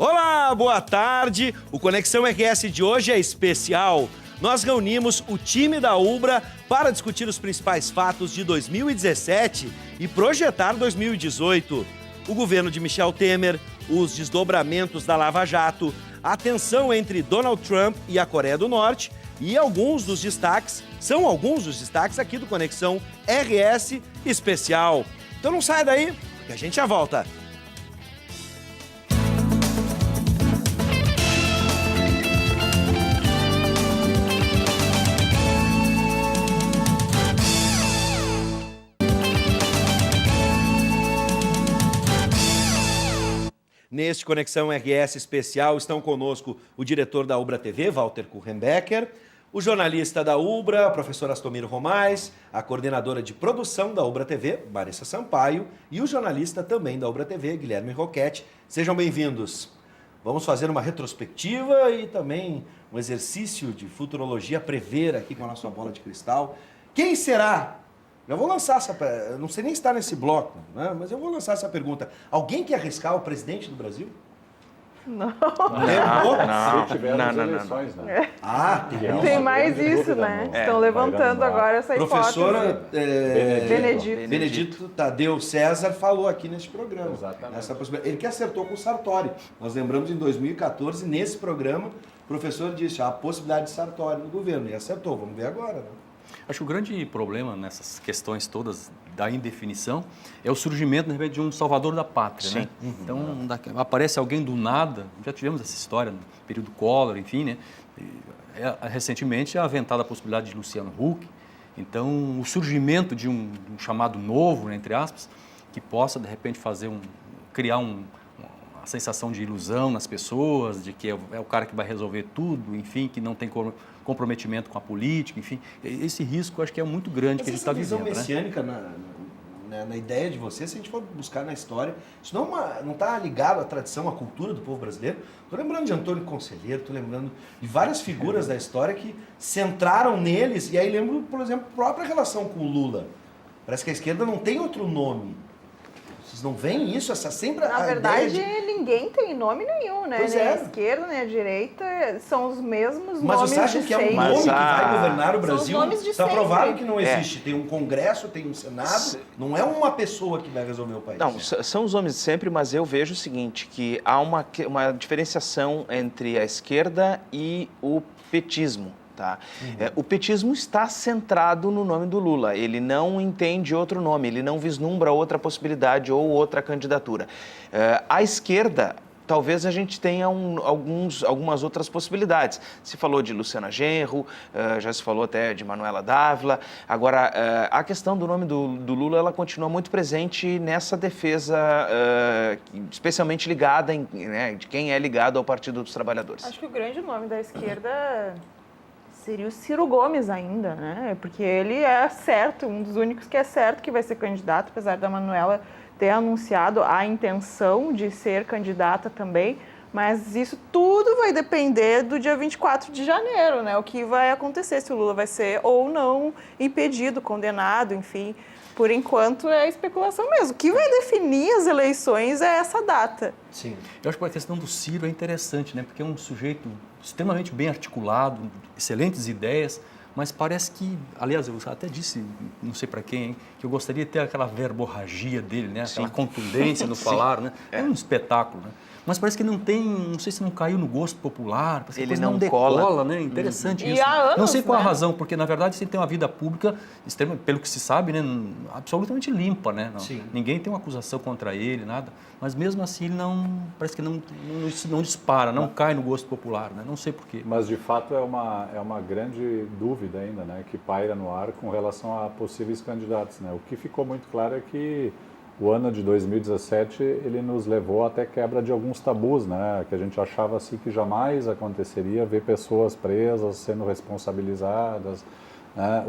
Olá, boa tarde. O Conexão RS de hoje é especial. Nós reunimos o time da Ubra para discutir os principais fatos de 2017 e projetar 2018. O governo de Michel Temer, os desdobramentos da Lava Jato, a tensão entre Donald Trump e a Coreia do Norte e alguns dos destaques aqui do Conexão RS especial. Então não saia daí, que a gente já volta. Neste Conexão RS especial estão conosco o diretor da Ubra TV, Walter Kuchenbecker, o jornalista da Ubra, a professora Astomiro Romais, a coordenadora de produção da Ubra TV, Marissa Sampaio, e o jornalista também da Ubra TV, Guilherme Roquette. Sejam bem-vindos. Vamos fazer uma retrospectiva e também um exercício de futurologia, prever aqui com a nossa bola de cristal. Quem será? Eu vou lançar essa... Não sei nem se está nesse bloco, né? Mas eu vou lançar essa pergunta. Alguém quer arriscar o presidente do Brasil? Não. Se tiver as eleições, né? Ah, tem mais isso, né? Estão levantando agora essa hipótese. Professora Benedito Tadeu César falou aqui neste programa. Exatamente. Essa possibilidade. Ele que acertou com o Sartori. Nós lembramos em 2014, nesse programa, o professor disse a possibilidade de Sartori no governo. E acertou. Vamos ver agora, né? Acho que o grande problema nessas questões todas da indefinição é o surgimento, de repente, de um salvador da pátria, né? Então, aparece alguém do nada, já tivemos essa história no período Collor, enfim, né? Recentemente é aventada a possibilidade de Luciano Huck. Então, o surgimento de um chamado novo, né, entre aspas, que possa, de repente, criar uma sensação de ilusão nas pessoas, de que é o cara que vai resolver tudo, enfim, que não tem comprometimento com a política, enfim. Esse risco, acho que é muito grande que a gente está vivendo. Essa visão messiânica, na ideia de você, se a gente for buscar na história, isso não está ligado à tradição, à cultura do povo brasileiro. Estou lembrando de Antônio Conselheiro, estou lembrando de várias figuras da história que centraram neles, e aí lembro, por exemplo, a própria relação com o Lula. Parece que a esquerda não tem outro nome. Vocês não veem isso? Sempre Na verdade, ninguém tem nome nenhum, né? Pois nem é. a esquerda, nem a direita, são os mesmos Mas nomes você acha de que é um sempre. nome que vai governar o Brasil? São os nomes de Está sempre. provado que não existe. Tem um Congresso, tem um Senado, não é uma pessoa que vai resolver o país. Não, são os homens de sempre, mas eu vejo o seguinte, que há uma diferenciação entre a esquerda e o petismo. Tá? O petismo está centrado no nome do Lula, ele não entende outro nome, ele não vislumbra outra possibilidade ou outra candidatura. A esquerda, talvez a gente tenha algumas outras possibilidades. Se falou de Luciana Genro, já se falou até de Manuela Dávila. Agora, a questão do nome do Lula, ela continua muito presente nessa defesa, especialmente ligada, né, de quem é ligado ao Partido dos Trabalhadores. Acho que o grande nome da esquerda seria o Ciro Gomes ainda, né? Porque ele é certo, um dos únicos que é certo que vai ser candidato, apesar da Manuela ter anunciado a intenção de ser candidata também, mas isso tudo vai depender do dia 24 de janeiro, né? O que vai acontecer, se o Lula vai ser ou não impedido, condenado, enfim. Por enquanto é especulação mesmo. O que vai definir as eleições é essa data. Sim. Eu acho que a questão do Ciro é interessante, né? Porque é um sujeito extremamente bem articulado, excelentes ideias, mas parece que, aliás, eu até disse, não sei para quem, hein, que eu gostaria de ter aquela verborragia dele, né? Aquela contundência no falar, né? É um espetáculo, né? Mas parece que não tem, não sei se não caiu no gosto popular, parece que Ele não decola, né? Interessante E isso. há anos, não sei qual a né? razão, porque na verdade você tem uma vida pública, pelo que se sabe, né? Absolutamente limpa, né? Sim. Ninguém tem uma acusação contra ele, nada. Mas mesmo assim ele parece que não dispara, não cai no gosto popular, né? Não sei porquê. Mas, de fato, é uma grande dúvida ainda, né, que paira no ar com relação a possíveis candidatos, né? O que ficou muito claro é que o ano de 2017 ele nos levou até quebra de alguns tabus, né? Que a gente achava assim que jamais aconteceria ver pessoas presas, sendo responsabilizadas, né?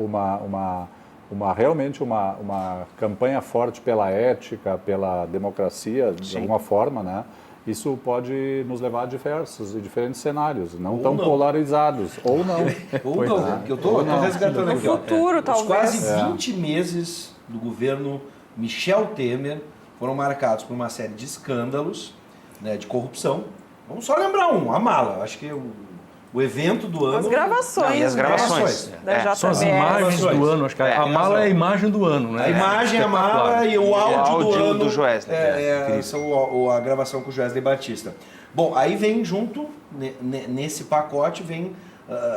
Realmente uma campanha forte pela ética, pela democracia, de alguma forma, né? Isso pode nos levar a diferentes cenários, não tão polarizados, ou não. Ou não, que eu estou resgatando aqui. No futuro, Os talvez. quase 20 meses do governo Michel Temer foram marcados por uma série de escândalos, né, de corrupção, Vamos só lembrar a mala. Acho que o evento do ano... As gravações. Não, e as né? gravações. Da JBS. São as imagens do ano, acho que a mala é a imagem do ano, né? A imagem, a mala e o áudio do ano. do Joesley. São a gravação com o Joesley Batista. Bom, aí vem junto, nesse pacote, vem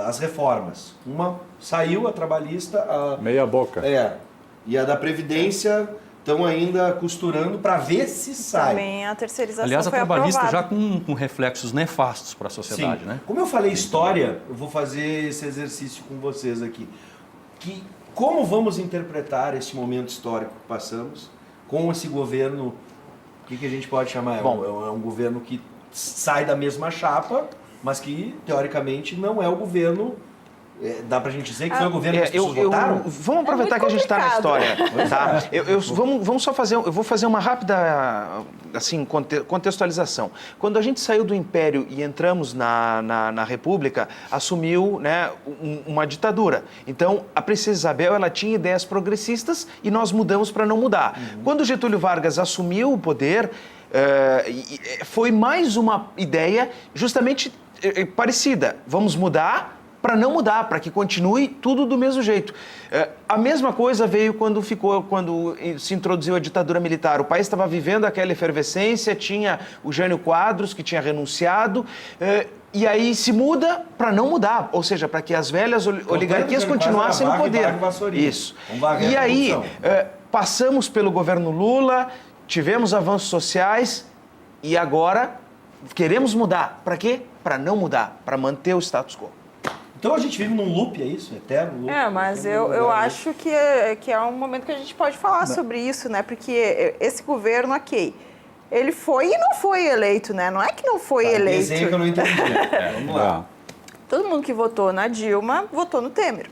as reformas. Uma saiu, a trabalhista... Meia boca. E a da Previdência estão ainda costurando para ver se sai. Também a terceirização Aliás, a foi trabalhista aprovada. já com reflexos nefastos para a sociedade, Sim. né? Como eu falei história, eu vou fazer esse exercício com vocês aqui. Como vamos interpretar esse momento histórico que passamos com esse governo, o que a gente pode chamar? Bom, É um governo que sai da mesma chapa, mas que, teoricamente, não é o governo... dá pra gente dizer que foi o governo que as pessoas votaram? Vamos aproveitar que a gente está na história, tá? Vamos só fazer, eu vou fazer uma rápida assim, contextualização. Quando a gente saiu do Império e entramos na República, assumiu, né, uma ditadura. Então, a princesa Isabel, ela tinha ideias progressistas e nós mudamos para não mudar. Quando Getúlio Vargas assumiu o poder, foi mais uma ideia justamente parecida. Vamos mudar para não mudar, para que continue tudo do mesmo jeito. A mesma coisa veio quando se introduziu a ditadura militar. O país estava vivendo aquela efervescência, tinha o Jânio Quadros, que tinha renunciado, e aí se muda para não mudar, ou seja, para que as velhas oligarquias continuassem no poder. Isso. E aí, passamos pelo governo Lula, tivemos avanços sociais, e agora queremos mudar. Para quê? Para não mudar, para manter o status quo. Então a gente vive num loop, é isso? Eterno loop? Mas eu acho que é um momento que a gente pode falar sobre isso, né? Porque esse governo, ele foi e não foi eleito, né? Não é que não foi eleito. Desenho que eu não entendi. Vamos lá. Todo mundo que votou na Dilma, votou no Temer.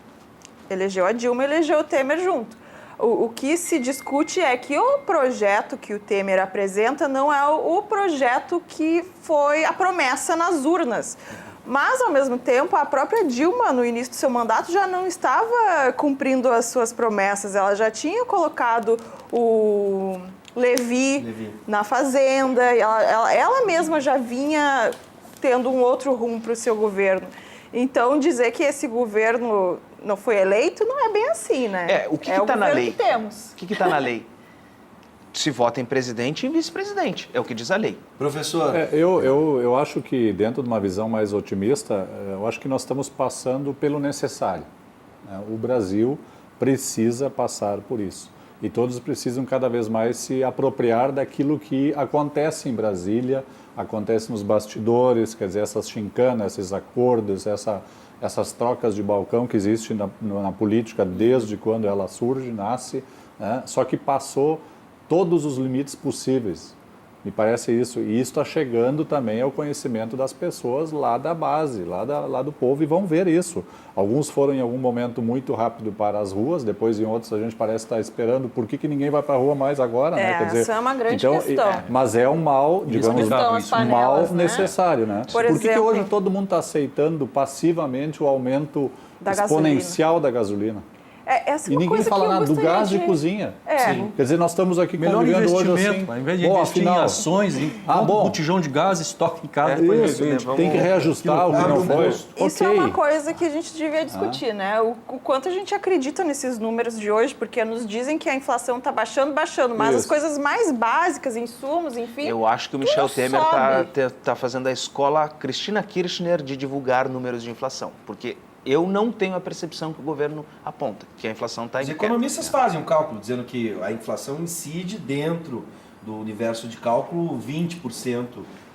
Elegeu a Dilma, elegeu o Temer junto. O que se discute é que o projeto que o Temer apresenta não é o projeto que foi a promessa nas urnas. Mas, ao mesmo tempo, a própria Dilma, no início do seu mandato, já não estava cumprindo as suas promessas. Ela já tinha colocado o Levi na Fazenda. Ela mesma já vinha tendo um outro rumo para o seu governo. Então, dizer que esse governo não foi eleito não é bem assim, né? O que está na lei? Que temos. O que está na lei? Se vota em presidente e em vice-presidente, é o que diz a lei. Professor? Eu acho que, dentro de uma visão mais otimista, eu acho que nós estamos passando pelo necessário. O Brasil precisa passar por isso. E todos precisam cada vez mais se apropriar daquilo que acontece em Brasília, acontece nos bastidores, quer dizer, essas chincanas, esses acordos, essas trocas de balcão que existem na política desde quando ela surge, nasce, né? Só que passou todos os limites possíveis, me parece isso. E isso está chegando também ao conhecimento das pessoas lá da base, lá do povo, e vão ver isso. Alguns foram em algum momento muito rápido para as ruas, depois em outros a gente parece estar esperando por que ninguém vai para a rua mais agora, né? Quer dizer, essa é uma grande questão. Mas é um mal, digamos, um mal necessário, né? Por que hoje todo mundo está aceitando passivamente o aumento exponencial da gasolina? E ninguém fala nada do gás de cozinha. Quer dizer, nós estamos aqui convivendo hoje assim. Ao invés de investir em ações, em botijão de gás, estoque em casa. Tem que reajustar o que não foi. Isso é uma coisa que a gente devia discutir, né? O quanto a gente acredita nesses números de hoje, porque nos dizem que a inflação está baixando, mas as coisas mais básicas, insumos, enfim. Eu acho que o Michel Temer está fazendo a escola Cristina Kirchner de divulgar números de inflação, porque eu não tenho a percepção que o governo aponta, que a inflação está em queda. Os economistas fazem um cálculo dizendo que a inflação incide dentro do universo de cálculo 20%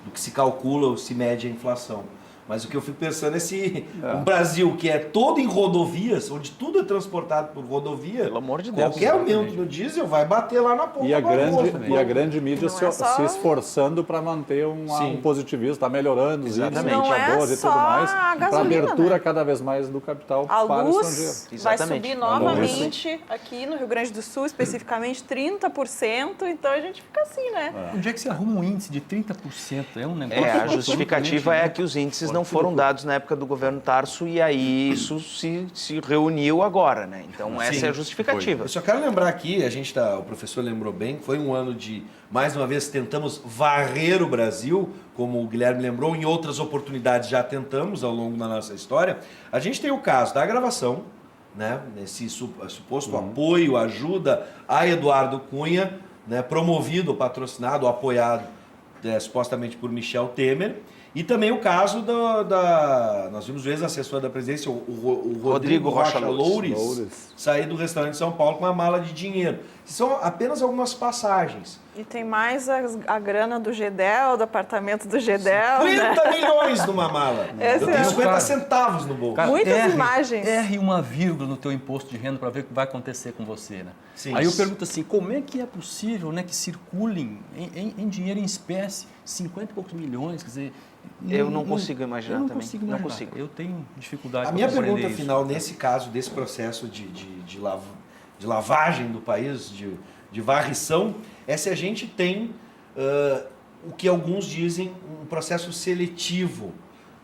do que se calcula ou se mede a inflação. Mas o que eu fico pensando é se o Brasil, que é todo em rodovias, onde tudo é transportado por rodovia, pelo amor de Deus, qualquer aumento no diesel vai bater lá na ponta. E a grande mídia se esforçando para manter um positivismo, está melhorando os índices de 12 e tudo mais, para abertura cada vez mais do capital para o estrangeiro. Vai subir novamente aqui no Rio Grande do Sul, especificamente 30%, então a gente fica assim, né? Onde é que se arruma um índice de 30%? É um negócio... A justificativa é que os índices não não foram dados na época do governo Tarso e aí isso se reuniu agora, né? Então essa é a justificativa. Eu só quero lembrar aqui, o professor lembrou bem, foi um ano de, mais uma vez, tentamos varrer o Brasil, como o Guilherme lembrou, em outras oportunidades já tentamos ao longo da nossa história. A gente tem o caso da gravação, né, nesse suposto apoio, ajuda a Eduardo Cunha, né, promovido, patrocinado, apoiado supostamente por Michel Temer. E também o caso nós vimos o ex-assessor da presidência, o Rodrigo Rocha Loures, sair do restaurante de São Paulo com uma mala de dinheiro. São apenas algumas passagens. E tem mais a grana do GEDEL, do apartamento do GEDEL. 50 milhões numa mala. Eu tenho 50 centavos no bolso. Cara, Muitas imagens. Erre uma vírgula no teu imposto de renda para ver o que vai acontecer com você, né? Sim. Aí eu pergunto assim, como é que é possível, né, que circulem em dinheiro em espécie 50 e poucos milhões, quer dizer... Eu não consigo imaginar eu não também. Consigo não imaginar. consigo. Eu tenho dificuldade A para minha compreender pergunta isso. final, nesse caso, desse processo de lavagem do país, de varrição, é se a gente tem o que alguns dizem um processo seletivo.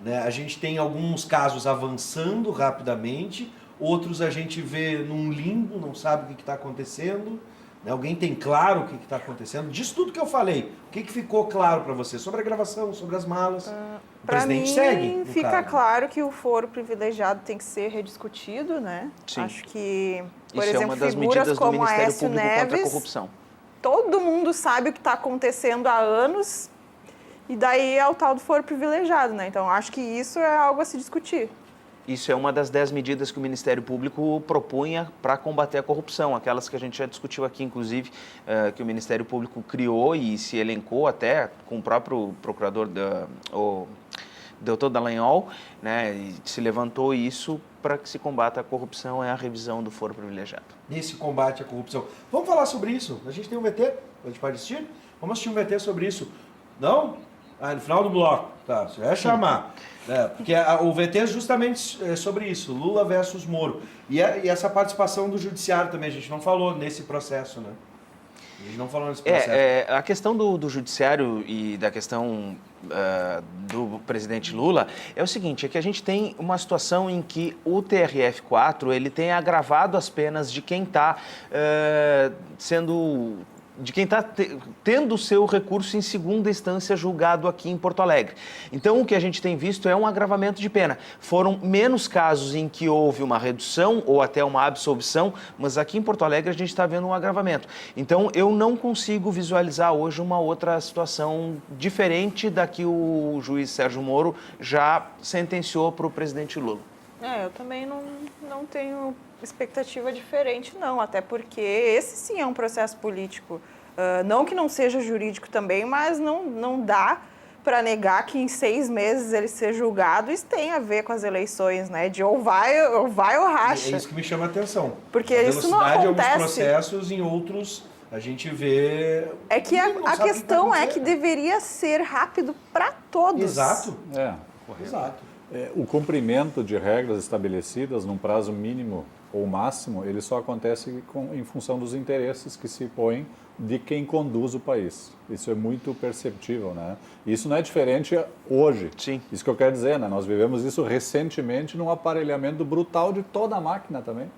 Né? A gente tem alguns casos avançando rapidamente, outros a gente vê num limbo, não sabe o que está acontecendo. Né? Alguém tem claro o que está acontecendo? Disso tudo que eu falei, o que ficou claro para você sobre a gravação, sobre as malas? O presidente segue. Fica claro que o foro privilegiado tem que ser rediscutido, né? Sim. Acho que, por Isso exemplo, é uma das figuras medidas do como Ministério Aécio Público contra a Neves, corrupção. todo mundo sabe o que está acontecendo há anos, e daí é o tal do foro privilegiado, né? Então, acho que isso é algo a se discutir. Isso é uma das 10 medidas que o Ministério Público propunha para combater a corrupção, aquelas que a gente já discutiu aqui, inclusive, que o Ministério Público criou e se elencou até com o próprio procurador, o doutor Dallagnol, né, e se levantou isso para que se combata a corrupção, é a revisão do foro privilegiado. Nesse combate à corrupção. Vamos falar sobre isso? A gente tem um VT, a gente pode assistir? Vamos assistir um VT sobre isso. Não? No final do bloco. Tá, você vai chamar. Porque o VT é justamente sobre isso, Lula versus Moro. E essa participação do judiciário também, a gente não falou nesse processo, né? A gente não falou nesse processo. A questão do judiciário e da questão do presidente Lula é o seguinte, é que a gente tem uma situação em que o TRF4 ele tem agravado as penas de quem está tendo o seu recurso em segunda instância julgado aqui em Porto Alegre. Então, o que a gente tem visto é um agravamento de pena. Foram menos casos em que houve uma redução ou até uma absolvição, mas aqui em Porto Alegre a gente está vendo um agravamento. Então, eu não consigo visualizar hoje uma outra situação diferente da que o juiz Sérgio Moro já sentenciou para o presidente Lula. Eu também não tenho expectativa diferente, não. Até porque esse sim é um processo político. Não que não seja jurídico também, mas não dá para negar que em 6 meses ele ser julgado. Isso tem a ver com as eleições, né? De ou vai ou racha. É isso que me chama a atenção. Porque a isso não velocidade em acontece. alguns processos, em outros a gente vê... É que a questão é que deveria ser rápido para todos. Exato. Exato. O cumprimento de regras estabelecidas num prazo mínimo ou máximo, ele só acontece em função dos interesses que se põem de quem conduz o país. Isso é muito perceptível, né? Isso não é diferente hoje. Sim. Isso que eu quero dizer, né? Nós vivemos isso recentemente num aparelhamento brutal de toda a máquina também.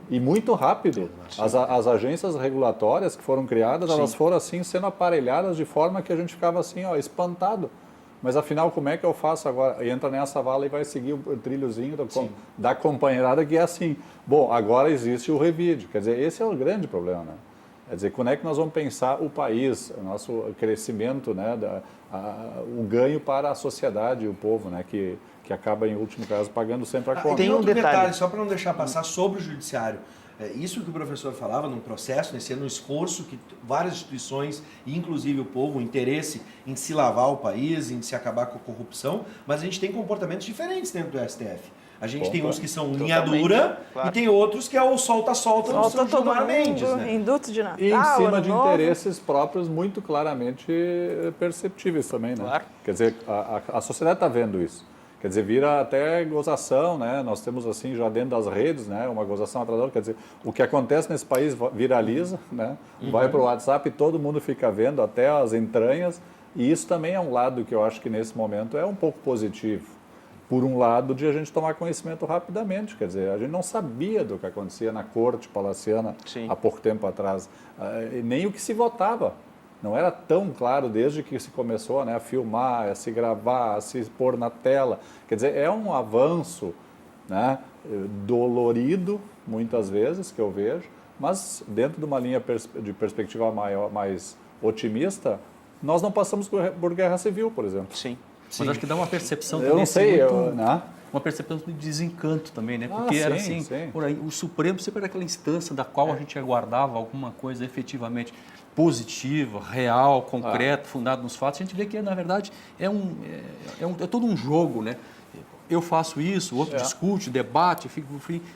E muito rápido. As agências regulatórias que foram criadas, elas foram assim sendo aparelhadas de forma que a gente ficava assim, espantado. Mas afinal, como é que eu faço agora? Entra nessa vala e vai seguir o trilhozinho da companheirada que é assim. Bom, agora existe o revide. Quer dizer, esse é o grande problema, né? Quer dizer, quando é que nós vamos pensar o país, o nosso crescimento, né, o ganho para a sociedade e o povo, né, que acaba, em último caso, pagando sempre a conta. Tem outro detalhe, só para não deixar passar, sobre o judiciário. Isso que o professor falava, num processo, num esforço que várias instituições, inclusive o povo, o interesse em se lavar o país, em se acabar com a corrupção, mas a gente tem comportamentos diferentes dentro do STF. A gente tem uns que são linha dura, claro, e tem outros que é o solta-solta no São Gilmar Mendes, né? Induto de Natal, e em cima de interesses próprios muito claramente perceptíveis também, né? Claro. Quer dizer, a sociedade está vendo isso. Quer dizer, vira até gozação, né? Nós temos assim já dentro das redes, né? Uma gozação atrás da outra. Quer dizer, o que acontece nesse país viraliza, né? Vai para o WhatsApp e todo mundo fica vendo até as entranhas. E isso também é um lado que eu acho que nesse momento é um pouco positivo. por um lado, de a gente tomar conhecimento rapidamente. Quer dizer, a gente não sabia do que acontecia na corte palaciana há pouco tempo atrás, nem o que se votava. Não era tão claro desde que se começou, né, a filmar, a se gravar, a se pôr na tela. Quer dizer, é um avanço, né, dolorido, muitas vezes, que eu vejo, mas dentro de uma linha de perspectiva mais otimista, nós não passamos por guerra civil, por exemplo. Sim. Mas acho que dá uma percepção Eu também. não sei, né? Uma percepção de desencanto também, né? Porque era assim, por aí, o Supremo sempre era aquela instância da qual a gente aguardava alguma coisa efetivamente positiva, real, concreta, fundada nos fatos. A gente vê que, na verdade, é todo um jogo, né? Eu faço isso, o outro discute, debate,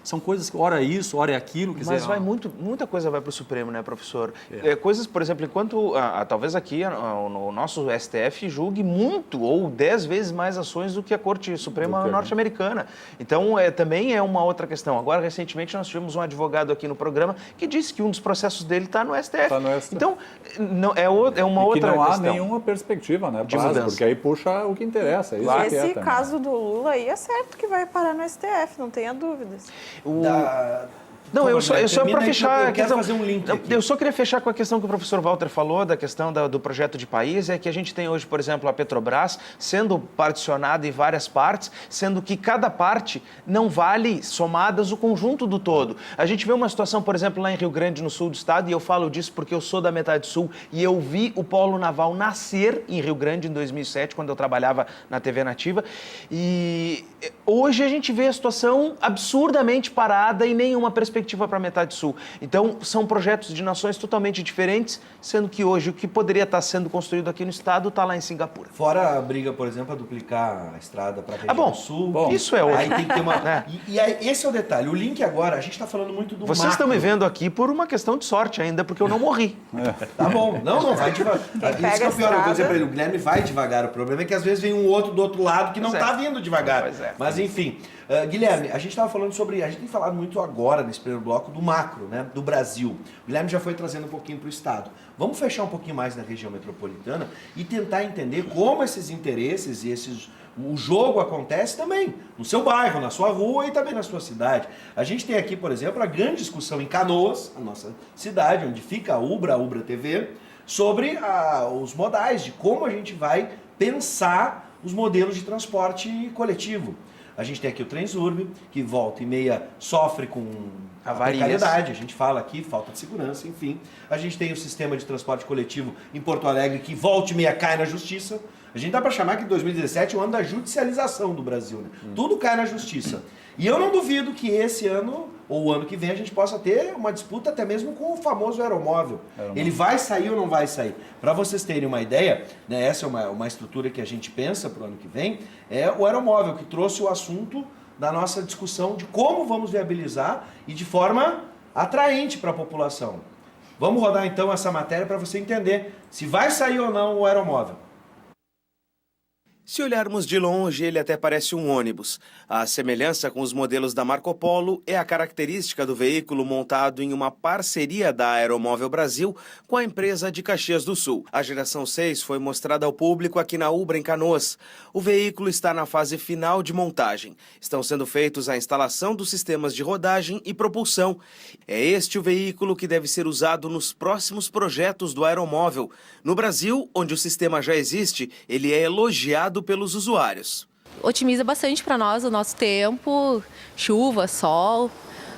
são coisas que ora é isso, ora é aquilo. Quer Mas dizer, muita coisa vai para o Supremo, né, professor? Coisas, por exemplo, enquanto talvez aqui o nosso STF julgue muito ou 10 vezes mais ações do que a Corte Suprema norte-americana. Então, também é uma outra questão. Agora, recentemente, nós tivemos um advogado aqui no programa que disse que um dos processos dele está no STF. Tá no STF. Então, é uma outra questão. Não há nenhuma perspectiva, né, base, porque aí puxa o que interessa. Isso Esse caso do Lula aí é certo que vai parar no STF, não tenha dúvidas. Não, eu só para fechar... Eu quero fazer um link aqui. Eu só queria fechar com a questão que o professor Walter falou, da questão do projeto de país, é que a gente tem hoje, por exemplo, a Petrobras sendo particionada em várias partes, sendo que cada parte não vale somadas o conjunto do todo. A gente vê uma situação, por exemplo, lá em Rio Grande, no sul do estado, e eu falo disso porque eu sou da metade sul, e eu vi o Polo Naval nascer em Rio Grande em 2007, quando eu trabalhava na TV Nativa, e hoje a gente vê a situação absurdamente parada e nenhuma perspectiva para a metade sul. Então, são projetos de nações totalmente diferentes, sendo que hoje o que poderia estar sendo construído aqui no estado está lá em Singapura. Fora a briga, por exemplo, a duplicar a estrada para a região sul. Isso é outro. Aí tem que ter uma... E aí, esse é o detalhe. O link agora, a gente está falando muito do Vocês estão me vendo aqui por uma questão de sorte ainda, porque eu não morri. Tá bom. Não, vai devagar. Isso que é o pior, eu vou dizer para ele, o Guilherme vai devagar. O problema é que às vezes vem um outro do outro lado que não está vindo devagar. Mas enfim... Guilherme, a gente estava falando sobre... A gente tem falado muito agora, nesse primeiro bloco, do macro, né? Do Brasil. O Guilherme já foi trazendo um pouquinho para o Estado. Vamos fechar um pouquinho mais na região metropolitana e tentar entender como esses interesses e o jogo acontece também no seu bairro, na sua rua e também na sua cidade. A gente tem aqui, por exemplo, a grande discussão em Canoas, a nossa cidade, onde fica a Ubra TV, sobre os modais, de como a gente vai pensar os modelos de transporte coletivo. A gente tem aqui o Transurb, que volta e meia sofre com a precariedade, a gente fala aqui, falta de segurança, enfim. A gente tem o sistema de transporte coletivo em Porto Alegre, que volta e meia cai na justiça. A gente dá para chamar que 2017 é o ano da judicialização do Brasil, né? Tudo cai na justiça. E eu não duvido que esse ano, ou o ano que vem, a gente possa ter uma disputa até mesmo com o famoso aeromóvel. Ele vai sair ou não vai sair? Para vocês terem uma ideia, né, essa é uma estrutura que a gente pensa para o ano que vem, é o aeromóvel, que trouxe o assunto da nossa discussão de como vamos viabilizar e de forma atraente para a população. Vamos rodar então essa matéria para você entender se vai sair ou não o aeromóvel. Se olharmos de longe, ele até parece um ônibus. A semelhança com os modelos da Marco Polo é a característica do veículo montado em uma parceria da Aeromóvel Brasil com a empresa de Caxias do Sul. A geração 6 foi mostrada ao público aqui na Ubra, em Canoas. O veículo está na fase final de montagem. Estão sendo feitos a instalação dos sistemas de rodagem e propulsão. É este o veículo que deve ser usado nos próximos projetos do Aeromóvel. No Brasil, onde o sistema já existe, ele é elogiado pelos usuários. Otimiza bastante para nós o nosso tempo, chuva, sol.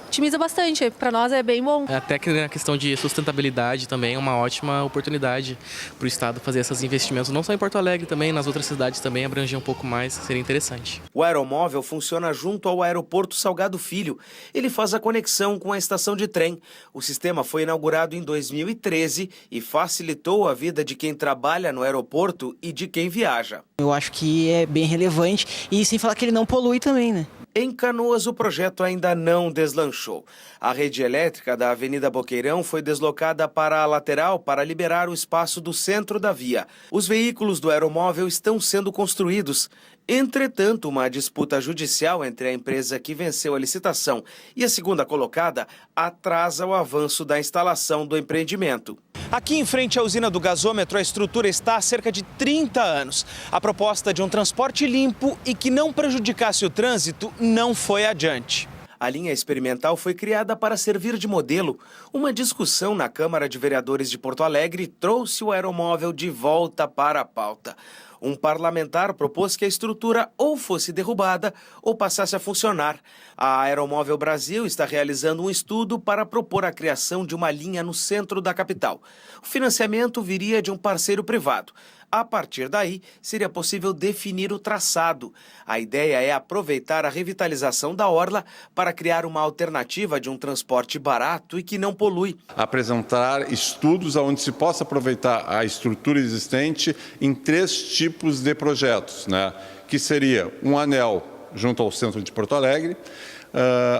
Otimiza bastante, para nós é bem bom. Até que na questão de sustentabilidade também é uma ótima oportunidade para o Estado fazer esses investimentos, não só em Porto Alegre, também nas outras cidades também abranger um pouco mais, seria interessante. O aeromóvel funciona junto ao aeroporto Salgado Filho. Ele faz a conexão com a estação de trem. O sistema foi inaugurado em 2013 e facilitou a vida de quem trabalha no aeroporto e de quem viaja. Eu acho que é bem relevante e sem falar que ele não polui também, né? Em Canoas, o projeto ainda não deslanchou. A rede elétrica da Avenida Boqueirão foi deslocada para a lateral para liberar o espaço do centro da via. Os veículos do aeromóvel estão sendo construídos. Entretanto, uma disputa judicial entre a empresa que venceu a licitação e a segunda colocada atrasa o avanço da instalação do empreendimento. Aqui em frente à usina do gasômetro, a estrutura está há cerca de 30 anos. A proposta de um transporte limpo e que não prejudicasse o trânsito não foi adiante. A linha experimental foi criada para servir de modelo. Uma discussão na Câmara de Vereadores de Porto Alegre trouxe o aeromóvel de volta para a pauta. Um parlamentar propôs que a estrutura ou fosse derrubada ou passasse a funcionar. A Aeromóvel Brasil está realizando um estudo para propor a criação de uma linha no centro da capital. O financiamento viria de um parceiro privado. A partir daí, seria possível definir o traçado. A ideia é aproveitar a revitalização da orla para criar uma alternativa de um transporte barato e que não polui. Apresentar estudos onde se possa aproveitar a estrutura existente em 3 tipos de projetos, né? Que seria um anel junto ao centro de Porto Alegre,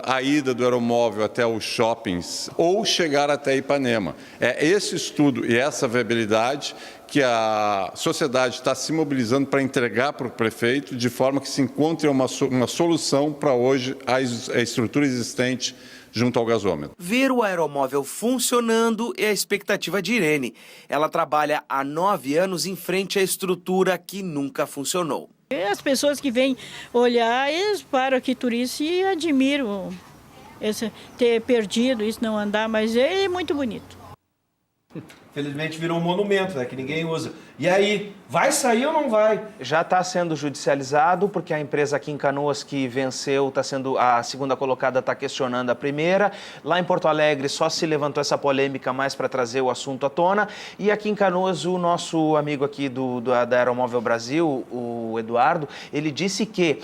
a ida do aeromóvel até os shoppings ou chegar até Ipanema. É esse estudo e essa viabilidade que a sociedade está se mobilizando para entregar para o prefeito, de forma que se encontre uma solução para hoje a estrutura existente junto ao gasômetro. Ver o aeromóvel funcionando é a expectativa de Irene. Ela trabalha há 9 anos em frente à estrutura que nunca funcionou. As pessoas que vêm olhar, eles param aqui turistas e admiram ter perdido isso, não andar, mas é muito bonito. Felizmente virou um monumento, né, que ninguém usa. E aí, vai sair ou não vai? Já está sendo judicializado, porque a empresa aqui em Canoas que venceu, a segunda colocada está questionando a primeira. Lá em Porto Alegre só se levantou essa polêmica mais para trazer o assunto à tona. E aqui em Canoas, o nosso amigo aqui da Aeromóvel Brasil, o Eduardo, ele disse que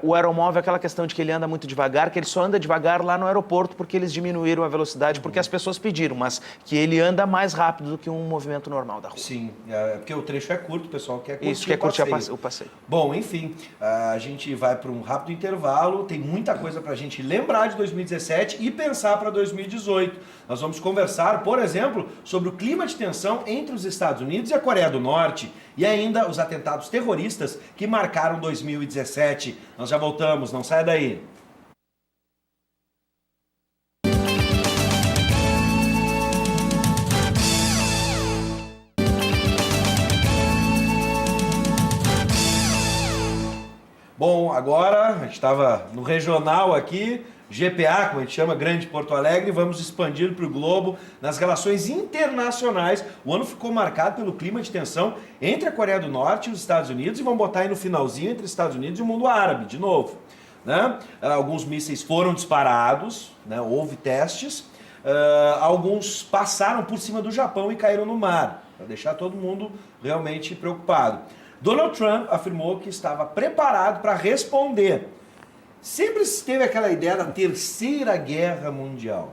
o aeromóvel é aquela questão de que ele anda muito devagar, que ele só anda devagar lá no aeroporto porque eles diminuíram a velocidade, porque as pessoas pediram, mas que ele anda mais rápido do que um movimento normal da rua. Sim, porque o trecho é curto, o pessoal quer curtir. Isso, quer curtir o passeio. Bom, enfim, a gente vai para um rápido intervalo, tem muita coisa para a gente lembrar de 2017 e pensar para 2018. Nós vamos conversar, por exemplo, sobre o clima de tensão entre os Estados Unidos e a Coreia do Norte e ainda os atentados terroristas que marcaram 2017. Nós já voltamos, não saia daí. Bom, agora a gente estava no regional aqui, GPA, como a gente chama, Grande Porto Alegre, vamos expandir para o globo nas relações internacionais. O ano ficou marcado pelo clima de tensão entre a Coreia do Norte e os Estados Unidos e vamos botar aí no finalzinho entre os Estados Unidos e o mundo árabe, de novo. Né? Alguns mísseis foram disparados, né? Houve testes, alguns passaram por cima do Japão e caíram no mar, para deixar todo mundo realmente preocupado. Donald Trump afirmou que estava preparado para responder. Sempre teve aquela ideia da Terceira Guerra Mundial.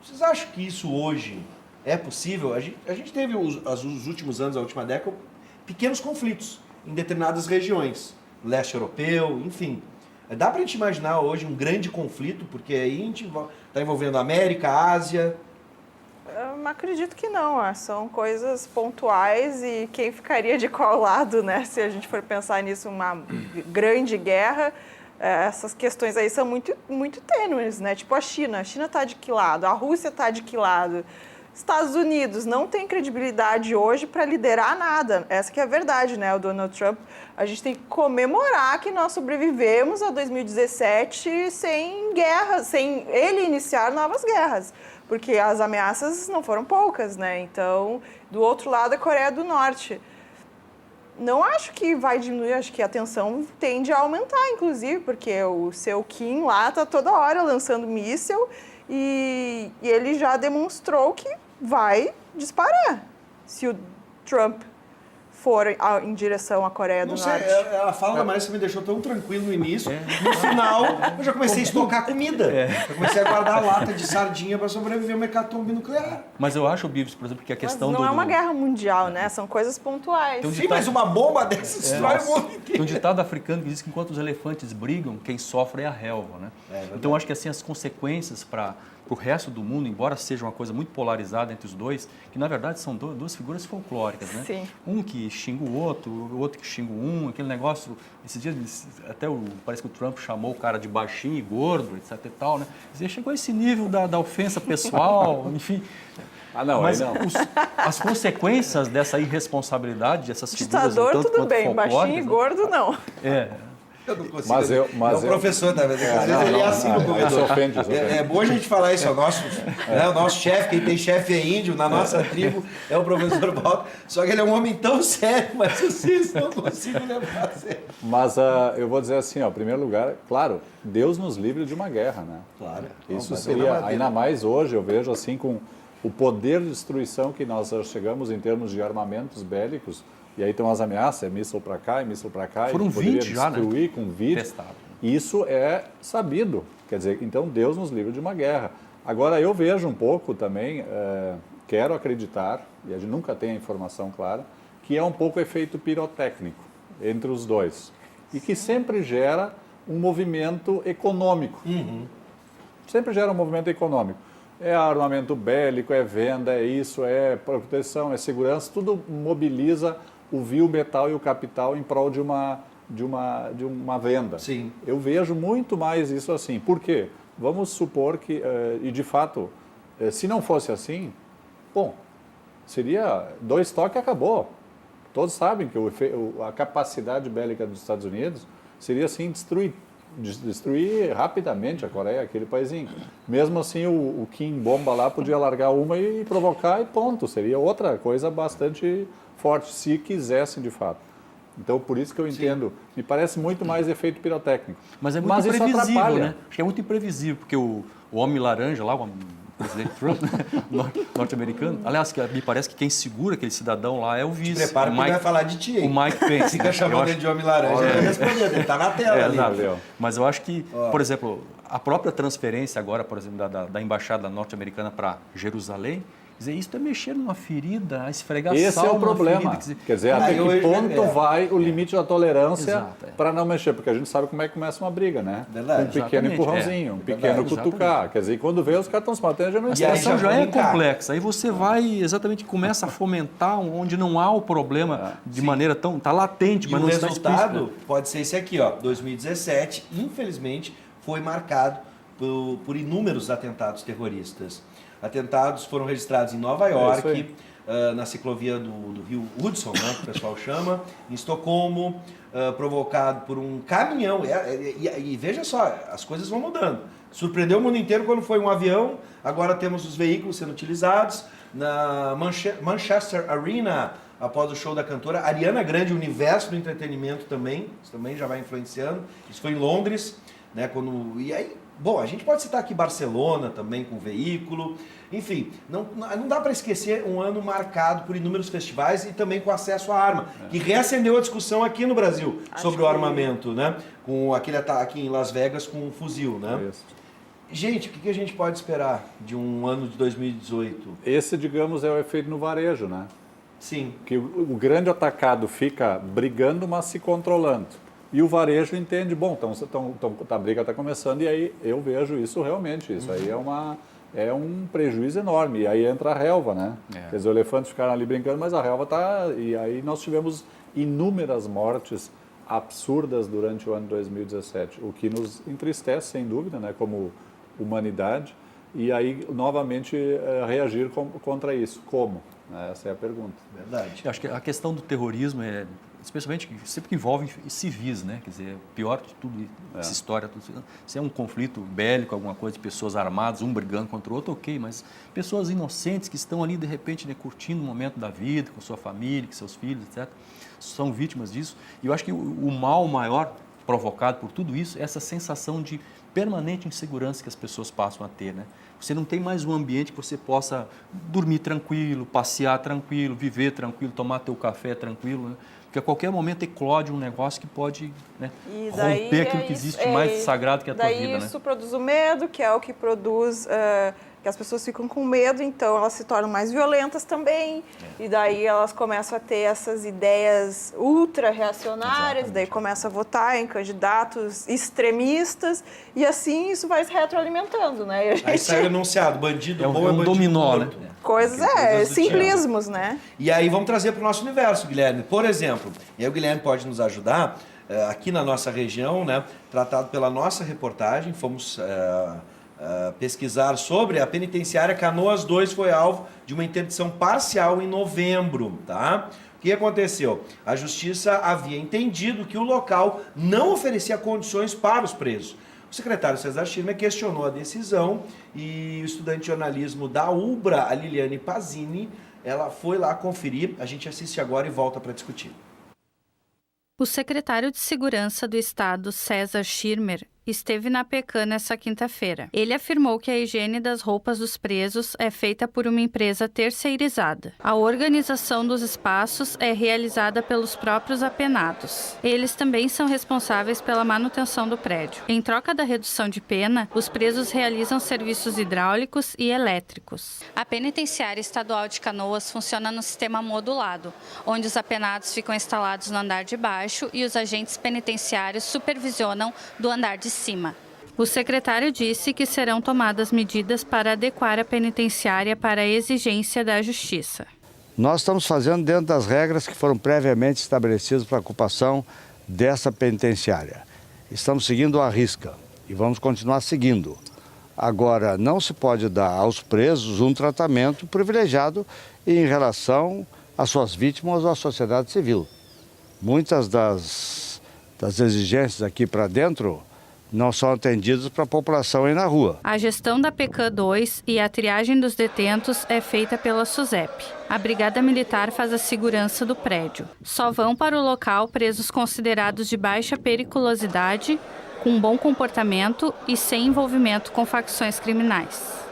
Vocês acham que isso hoje é possível? A gente teve os últimos anos, a última década, pequenos conflitos em determinadas regiões, leste europeu, enfim. Dá para a gente imaginar hoje um grande conflito, porque aí a gente está envolvendo a América, a Ásia. Eu acredito que não, são coisas pontuais e quem ficaria de qual lado, né? Se a gente for pensar nisso, uma grande guerra, essas questões aí são muito, muito tênues, né? Tipo a China está de que lado? A Rússia está de que lado? Estados Unidos não tem credibilidade hoje para liderar nada. Essa que é a verdade, né? O Donald Trump, a gente tem que comemorar que nós sobrevivemos a 2017 sem guerra, sem ele iniciar novas guerras. Porque as ameaças não foram poucas, né? Então, do outro lado, a Coreia do Norte. Não acho que vai diminuir, acho que a tensão tende a aumentar, inclusive, porque o seu Kim lá está toda hora lançando míssil e ele já demonstrou que vai disparar se o Trump for em direção à Coreia do Norte. A fala da Marisa me deixou tão tranquilo no início. No final, eu já comecei a estocar comida. Eu comecei a guardar lata de sardinha para sobreviver ao hecatombe nuclear. Mas eu acho, Bibs, por exemplo, que a questão não é uma guerra mundial, né? São coisas pontuais. Sim, mas uma bomba dessa destrói o mundo inteiro. Tem um ditado africano que diz que enquanto os elefantes brigam, quem sofre é a relva, né? Então, eu acho que assim, as consequências para o resto do mundo, embora seja uma coisa muito polarizada entre os dois, que na verdade são duas figuras folclóricas, né? Sim. Um que xinga o outro que xinga aquele negócio, esses dias até parece que o Trump chamou o cara de baixinho e gordo, etc e tal, né? Chegou a esse nível da ofensa pessoal, enfim. Ah, não, Mas aí não. as consequências dessa irresponsabilidade, dessas figuras... Ditador, um tanto tudo quanto bem, baixinho e folclóricas, né? gordo, não. Eu não consigo. Mas eu- é o professor, às vezes ele é assim no Isso corredor. ofende, isso ofende. É bom a gente falar isso, o nosso chefe, quem tem chefe é índio, na nossa tribo é o professor Walter, só que ele é um homem tão sério, mas vocês não consigo levar a sério. Mas eu vou dizer assim, ó, em primeiro lugar, claro, Deus nos livre de uma guerra, né? Claro. Isso Vamos bater na seria, madeira. ainda mais hoje, eu vejo assim, com o poder de destruição que nós chegamos em termos de armamentos bélicos, e aí tem umas ameaças, é míssil para cá, é míssil para cá, Foram e poderia 20 já, né? destruir com 20. Testado. Isso é sabido, quer dizer, então Deus nos livre de uma guerra. Agora, eu vejo um pouco também, quero acreditar, e a gente nunca tem a informação clara, que é um pouco efeito pirotécnico entre os dois, e que sempre gera um movimento econômico. Sempre gera um movimento econômico. É armamento bélico, é venda, é isso, é proteção, é segurança, tudo mobiliza o vil, metal e o capital em prol de uma venda. Sim. Eu vejo muito mais isso assim. Por quê? Vamos supor que, e de fato, se não fosse assim, bom, seria 2 toques e acabou. Todos sabem que a capacidade bélica dos Estados Unidos seria assim destruir rapidamente a Coreia, aquele paísinho. Mesmo assim, o Kim Bomba lá podia largar uma e provocar e ponto. Seria outra coisa bastante forte, se quisessem de fato. Então, por isso que eu entendo, me parece muito mais efeito pirotécnico. Mas é muito isso imprevisível, atrapalha. né? Acho que é muito imprevisível, porque o homem laranja lá, o presidente Trump, norte-americano, aliás, me parece que quem segura aquele cidadão lá é o vice. Prepara o que ele vai falar de ti, hein? O Mike Pence. Fica chamando ele de homem laranja, ele vai responder, ele tá na tela ali. Exato. Mas eu acho que, por exemplo, a própria transferência agora, por exemplo, da embaixada norte-americana para Jerusalém, quer dizer, isso é mexer numa ferida, a esfregar Esse sal é o numa problema. ferida, Quer dizer, até que ponto vai o limite da tolerância Exato, para não mexer? Porque a gente sabe como é que começa uma briga, né? Verdade, Um pequeno exatamente, empurrãozinho, um pequeno cutucar. Quer dizer, e quando vê, os caras estão se matando, já não A E aí situação já já é brincar. complexa. Aí você vai, exatamente, começa a fomentar onde não há o problema de maneira tão... Está latente, E mas o não está resultado explícito. pode ser esse aqui, ó. 2017, infelizmente, foi marcado por inúmeros atentados terroristas. Atentados foram registrados em Nova York, na ciclovia do rio Hudson, né, que o pessoal chama, em Estocolmo, provocado por um caminhão. E veja só, as coisas vão mudando. Surpreendeu o mundo inteiro quando foi um avião, agora temos os veículos sendo utilizados. Na Manchester Arena, após o show da cantora Ariana Grande, o universo do entretenimento também, isso também já vai influenciando. Isso foi em Londres, né, e aí, bom, a gente pode citar aqui Barcelona também com veículo. Enfim, não dá para esquecer um ano marcado por inúmeros festivais e também com acesso à arma, que reacendeu a discussão aqui no Brasil sobre o armamento, né? Com aquele ataque em Las Vegas com um fuzil, né? Isso. Gente, o que a gente pode esperar de um ano de 2018? Esse, digamos, é o efeito no varejo, né? Sim. Que o grande atacado fica brigando, mas se controlando. E o varejo entende, bom, a briga está começando, e aí eu vejo isso realmente. Isso aí é um prejuízo enorme. E aí entra a relva, né? Quer dizer, os elefantes ficaram ali brincando, mas a relva está... E aí nós tivemos inúmeras mortes absurdas durante o ano 2017, o que nos entristece, sem dúvida, né, como humanidade. E aí, novamente, reagir contra isso. Como? Essa é a pergunta. Verdade. Eu acho que a questão do terrorismo é, especialmente, sempre que envolve civis, né? Quer dizer, pior de tudo, essa história, se é um conflito bélico, alguma coisa de pessoas armadas, um brigando contra o outro, ok, mas pessoas inocentes que estão ali, de repente, né, curtindo o momento da vida, com sua família, com seus filhos, etc., são vítimas disso. E eu acho que o mal maior provocado por tudo isso é essa sensação de permanente insegurança que as pessoas passam a ter, né? Você não tem mais um ambiente que você possa dormir tranquilo, passear tranquilo, viver tranquilo, tomar teu café tranquilo, né? Porque a qualquer momento eclode um negócio que pode, né, romper aquilo que existe mais sagrado que a tua vida, né? Daí isso produz o medo, que é o que produz... que as pessoas ficam com medo, então elas se tornam mais violentas também, e daí elas começam a ter essas ideias ultra-reacionárias, daí começam a votar em candidatos extremistas, e assim isso vai se retroalimentando, né? E a gente... Aí sai anunciado, bandido bom é um bandido dominó, morto. né? Coisas, Coisas do simplismos, né? E aí vamos trazer para o nosso universo, Guilherme. Por exemplo, e aí o Guilherme pode nos ajudar, aqui na nossa região, né, tratado pela nossa reportagem, fomos pesquisar sobre, a penitenciária Canoas 2 foi alvo de uma interdição parcial em novembro, tá? O que aconteceu? A justiça havia entendido que o local não oferecia condições para os presos. O secretário César Schirmer questionou a decisão e o estudante de jornalismo da UBRA, a Liliane Pazini, ela foi lá conferir. A gente assiste agora e volta para discutir. O secretário de Segurança do Estado, César Schirmer, esteve na PECAM nesta quinta-feira. Ele afirmou que a higiene das roupas dos presos é feita por uma empresa terceirizada. A organização dos espaços é realizada pelos próprios apenados. Eles também são responsáveis pela manutenção do prédio. Em troca da redução de pena, os presos realizam serviços hidráulicos e elétricos. A penitenciária estadual de Canoas funciona no sistema modulado, onde os apenados ficam instalados no andar de baixo e os agentes penitenciários supervisionam do andar de cima. O secretário disse que serão tomadas medidas para adequar a penitenciária para a exigência da justiça. Nós estamos fazendo dentro das regras que foram previamente estabelecidas para a ocupação dessa penitenciária. Estamos seguindo à risca e vamos continuar seguindo. Agora, não se pode dar aos presos um tratamento privilegiado em relação às suas vítimas ou à sociedade civil. Muitas das exigências aqui para dentro não são atendidas para a população aí na rua. A gestão da PECAM 2 e a triagem dos detentos é feita pela SUSEP. A Brigada Militar faz a segurança do prédio. Só vão para o local presos considerados de baixa periculosidade, com bom comportamento e sem envolvimento com facções criminais.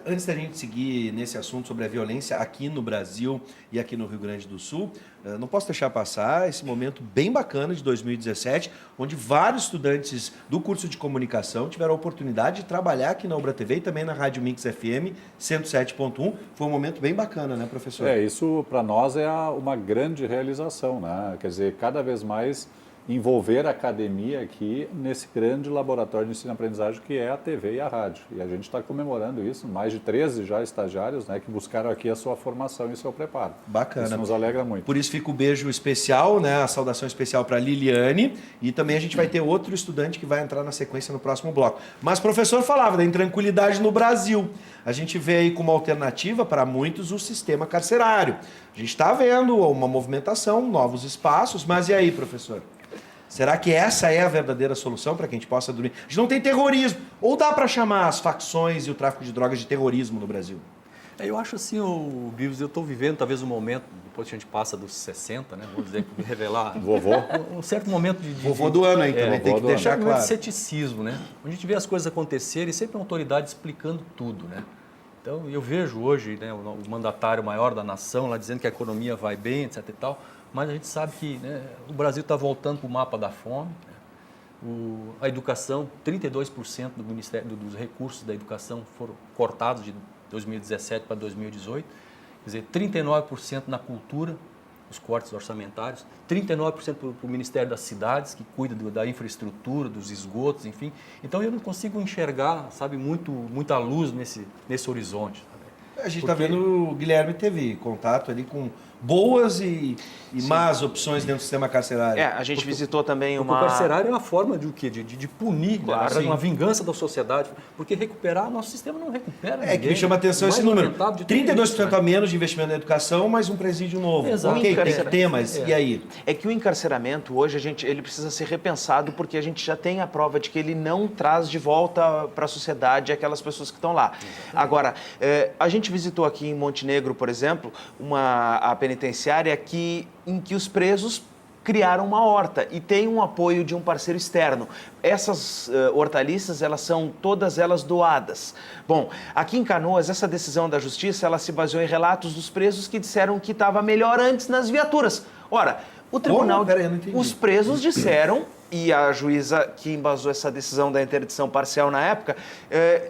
Antes da gente seguir nesse assunto sobre a violência aqui no Brasil e aqui no Rio Grande do Sul, não posso deixar passar esse momento bem bacana de 2017, onde vários estudantes do curso de comunicação tiveram a oportunidade de trabalhar aqui na Ubra TV e também na Rádio Mix FM 107.1. Foi um momento bem bacana, né, professor? Isso para nós é uma grande realização, né? Quer dizer, cada vez mais envolver a academia aqui nesse grande laboratório de ensino-aprendizagem que é a TV e a rádio. E a gente está comemorando isso, mais de 13 já estagiários, né, que buscaram aqui a sua formação e o seu preparo. Bacana. Isso nos alegra muito. Por isso fica o beijo especial, né, a saudação especial para a Liliane, e também a gente vai ter outro estudante que vai entrar na sequência no próximo bloco. Mas o professor falava da intranquilidade no Brasil. A gente vê aí como alternativa para muitos o sistema carcerário. A gente está vendo uma movimentação, novos espaços, mas e aí, professor? Será que essa é a verdadeira solução para que a gente possa dormir? A gente não tem terrorismo. Ou dá para chamar as facções e o tráfico de drogas de terrorismo no Brasil? Eu acho assim, Bivos, eu estou vivendo talvez um momento, depois que a gente passa dos 60, né? Vou dizer, revelar... Vovô. Um certo momento de... Vovô do ano aí também, tem que deixar claro. De ceticismo, né? A gente vê as coisas acontecerem e sempre uma autoridade explicando tudo, né? Então, eu vejo hoje, né, o mandatário maior da nação lá dizendo que a economia vai bem, etc e tal, mas a gente sabe que, né, o Brasil está voltando para o mapa da fome. A educação, 32% do Ministério dos recursos da educação foram cortados de 2017 para 2018. Quer dizer, 39% na cultura, os cortes orçamentários, 39% para o Ministério das Cidades, que cuida da infraestrutura, dos esgotos, enfim. Então, eu não consigo enxergar, sabe, muita luz nesse horizonte. A gente está vendo, o Guilherme teve contato ali com boas e más opções dentro do sistema carcerário. A gente visitou também uma... O carcerário é uma forma de o quê? De punir, claro, uma vingança da sociedade, porque recuperar, nosso sistema não recupera ninguém. Que me chama a atenção esse número. 32% a menos de investimento na educação, mas um presídio novo. Exato. Ok, tem que ter, mas e aí? É que o encarceramento hoje, ele precisa ser repensado porque a gente já tem a prova de que ele não traz de volta para a sociedade aquelas pessoas que estão lá. Exatamente. Agora, a gente visitou aqui em Montenegro, por exemplo, a penitenciária em que os presos criaram uma horta e tem um apoio de um parceiro externo. Essas hortaliças, elas são todas elas doadas. Bom, aqui em Canoas, essa decisão da justiça, ela se baseou em relatos dos presos que disseram que estava melhor antes nas viaturas. Ora, o tribunal... Os presos disseram, e a juíza que embasou essa decisão da interdição parcial na época,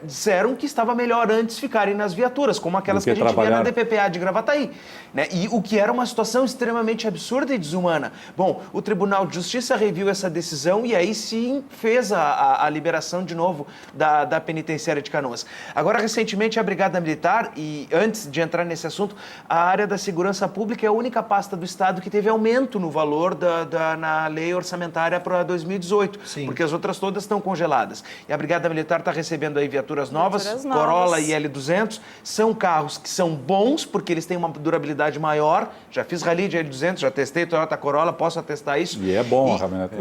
disseram que estava melhor antes ficarem nas viaturas, como aquelas que a gente via na DPPA de Gravataí. Né? E o que era uma situação extremamente absurda e desumana. Bom, o Tribunal de Justiça reviu essa decisão e aí sim fez a liberação de novo da penitenciária de Canoas. Agora, recentemente, a Brigada Militar, e antes de entrar nesse assunto, a área da segurança pública é a única pasta do Estado que teve aumento no valor na lei orçamentária para 2018, porque as outras todas estão congeladas. E a Brigada Militar está recebendo aí viaturas novas, Corolla e L200, são carros que são bons, porque eles têm uma durabilidade maior. Já fiz rally de L200, já testei Toyota Corolla, posso atestar isso. E é bom a caminhonete.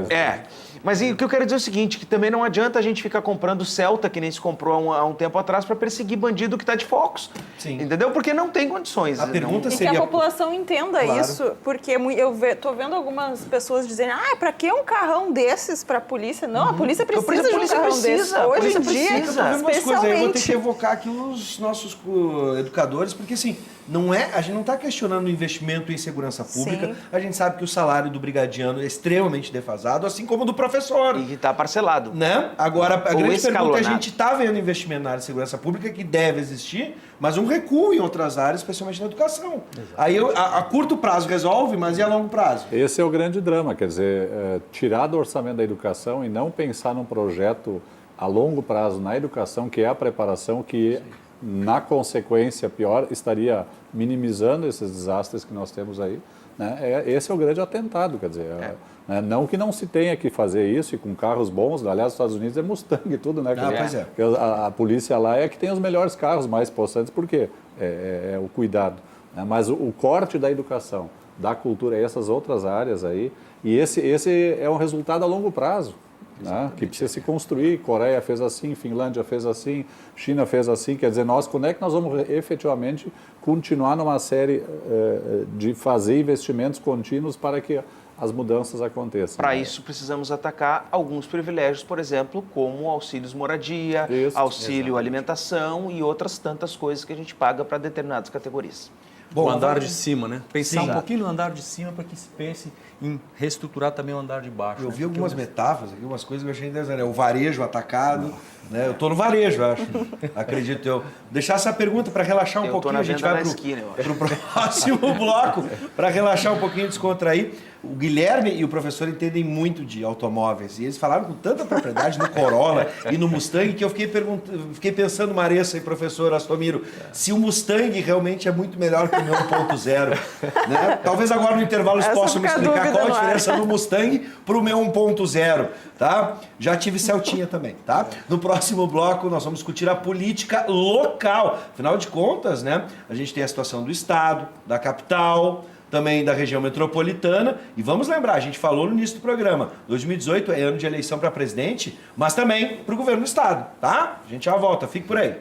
Mas o que eu quero dizer é o seguinte, que também não adianta a gente ficar comprando Celta, que nem se comprou há um tempo atrás, para perseguir bandido que está de Focus. Entendeu? Porque não tem condições. A pergunta E seria... que a população entenda isso, porque eu tô vendo algumas pessoas dizendo, para que um carrão desses para a polícia? Não, a polícia precisa de um carrão desses. Hoje em dia, especialmente. Eu vou ter que evocar aqui os nossos educadores, porque assim, a gente não está questionando o investimento em segurança pública, a gente sabe que o salário do brigadiano é extremamente defasado, assim como do professor. E que está parcelado. Né? Agora, a grande pergunta é, a gente está vendo investimento na área de segurança pública, que deve existir, mas um recuo em outras áreas, especialmente na educação. Aí a curto prazo resolve, mas e a longo prazo? Esse é o grande drama, quer dizer, tirar do orçamento da educação e não pensar num projeto a longo prazo na educação, que é a preparação, que na consequência pior estaria minimizando esses desastres que nós temos aí. Né? Esse é o grande atentado, quer dizer, não que não se tenha que fazer isso e com carros bons, aliás, os Estados Unidos é Mustang e tudo, né? Pois é. A polícia lá é que tem os melhores carros, mais possantes, porque é o cuidado. Né? Mas o corte da educação, da cultura, essas outras áreas aí, e esse é um resultado a longo prazo. Né? Que precisa se construir. Coreia fez assim, Finlândia fez assim, China fez assim. Quer dizer, quando é que nós vamos efetivamente continuar numa série de fazer investimentos contínuos para que as mudanças aconteçam? Para isso, precisamos atacar alguns privilégios, por exemplo, como auxílios moradia, auxílio alimentação e outras tantas coisas que a gente paga para determinadas categorias. Bom, o andar de cima, né? Pensar um pouquinho no andar de cima para que se pense em reestruturar também o andar de baixo. Eu vi algumas metáforas aqui, umas coisas que eu achei interessante. O varejo atacado, né? Eu estou no varejo, acho. Acredito eu. Deixar essa pergunta para relaxar um pouquinho. A gente vai para o próximo bloco para relaxar um pouquinho e descontrair. O Guilherme e o professor entendem muito de automóveis e eles falaram com tanta propriedade no Corolla e no Mustang que eu fiquei pensando, Maressa e professor Astomiro, se o Mustang realmente é muito melhor que o meu 1.0. Né? Talvez agora no intervalo eles possam me explicar qual a diferença do Mustang para o meu 1.0. Tá? Já tive Celtinha também. Tá? No próximo bloco nós vamos discutir a política local. Afinal de contas, né, a gente tem a situação do Estado, da capital, também da região metropolitana. E vamos lembrar, a gente falou no início do programa, 2018 é ano de eleição para presidente, mas também para o governo do Estado, tá? A gente já volta, fique por aí.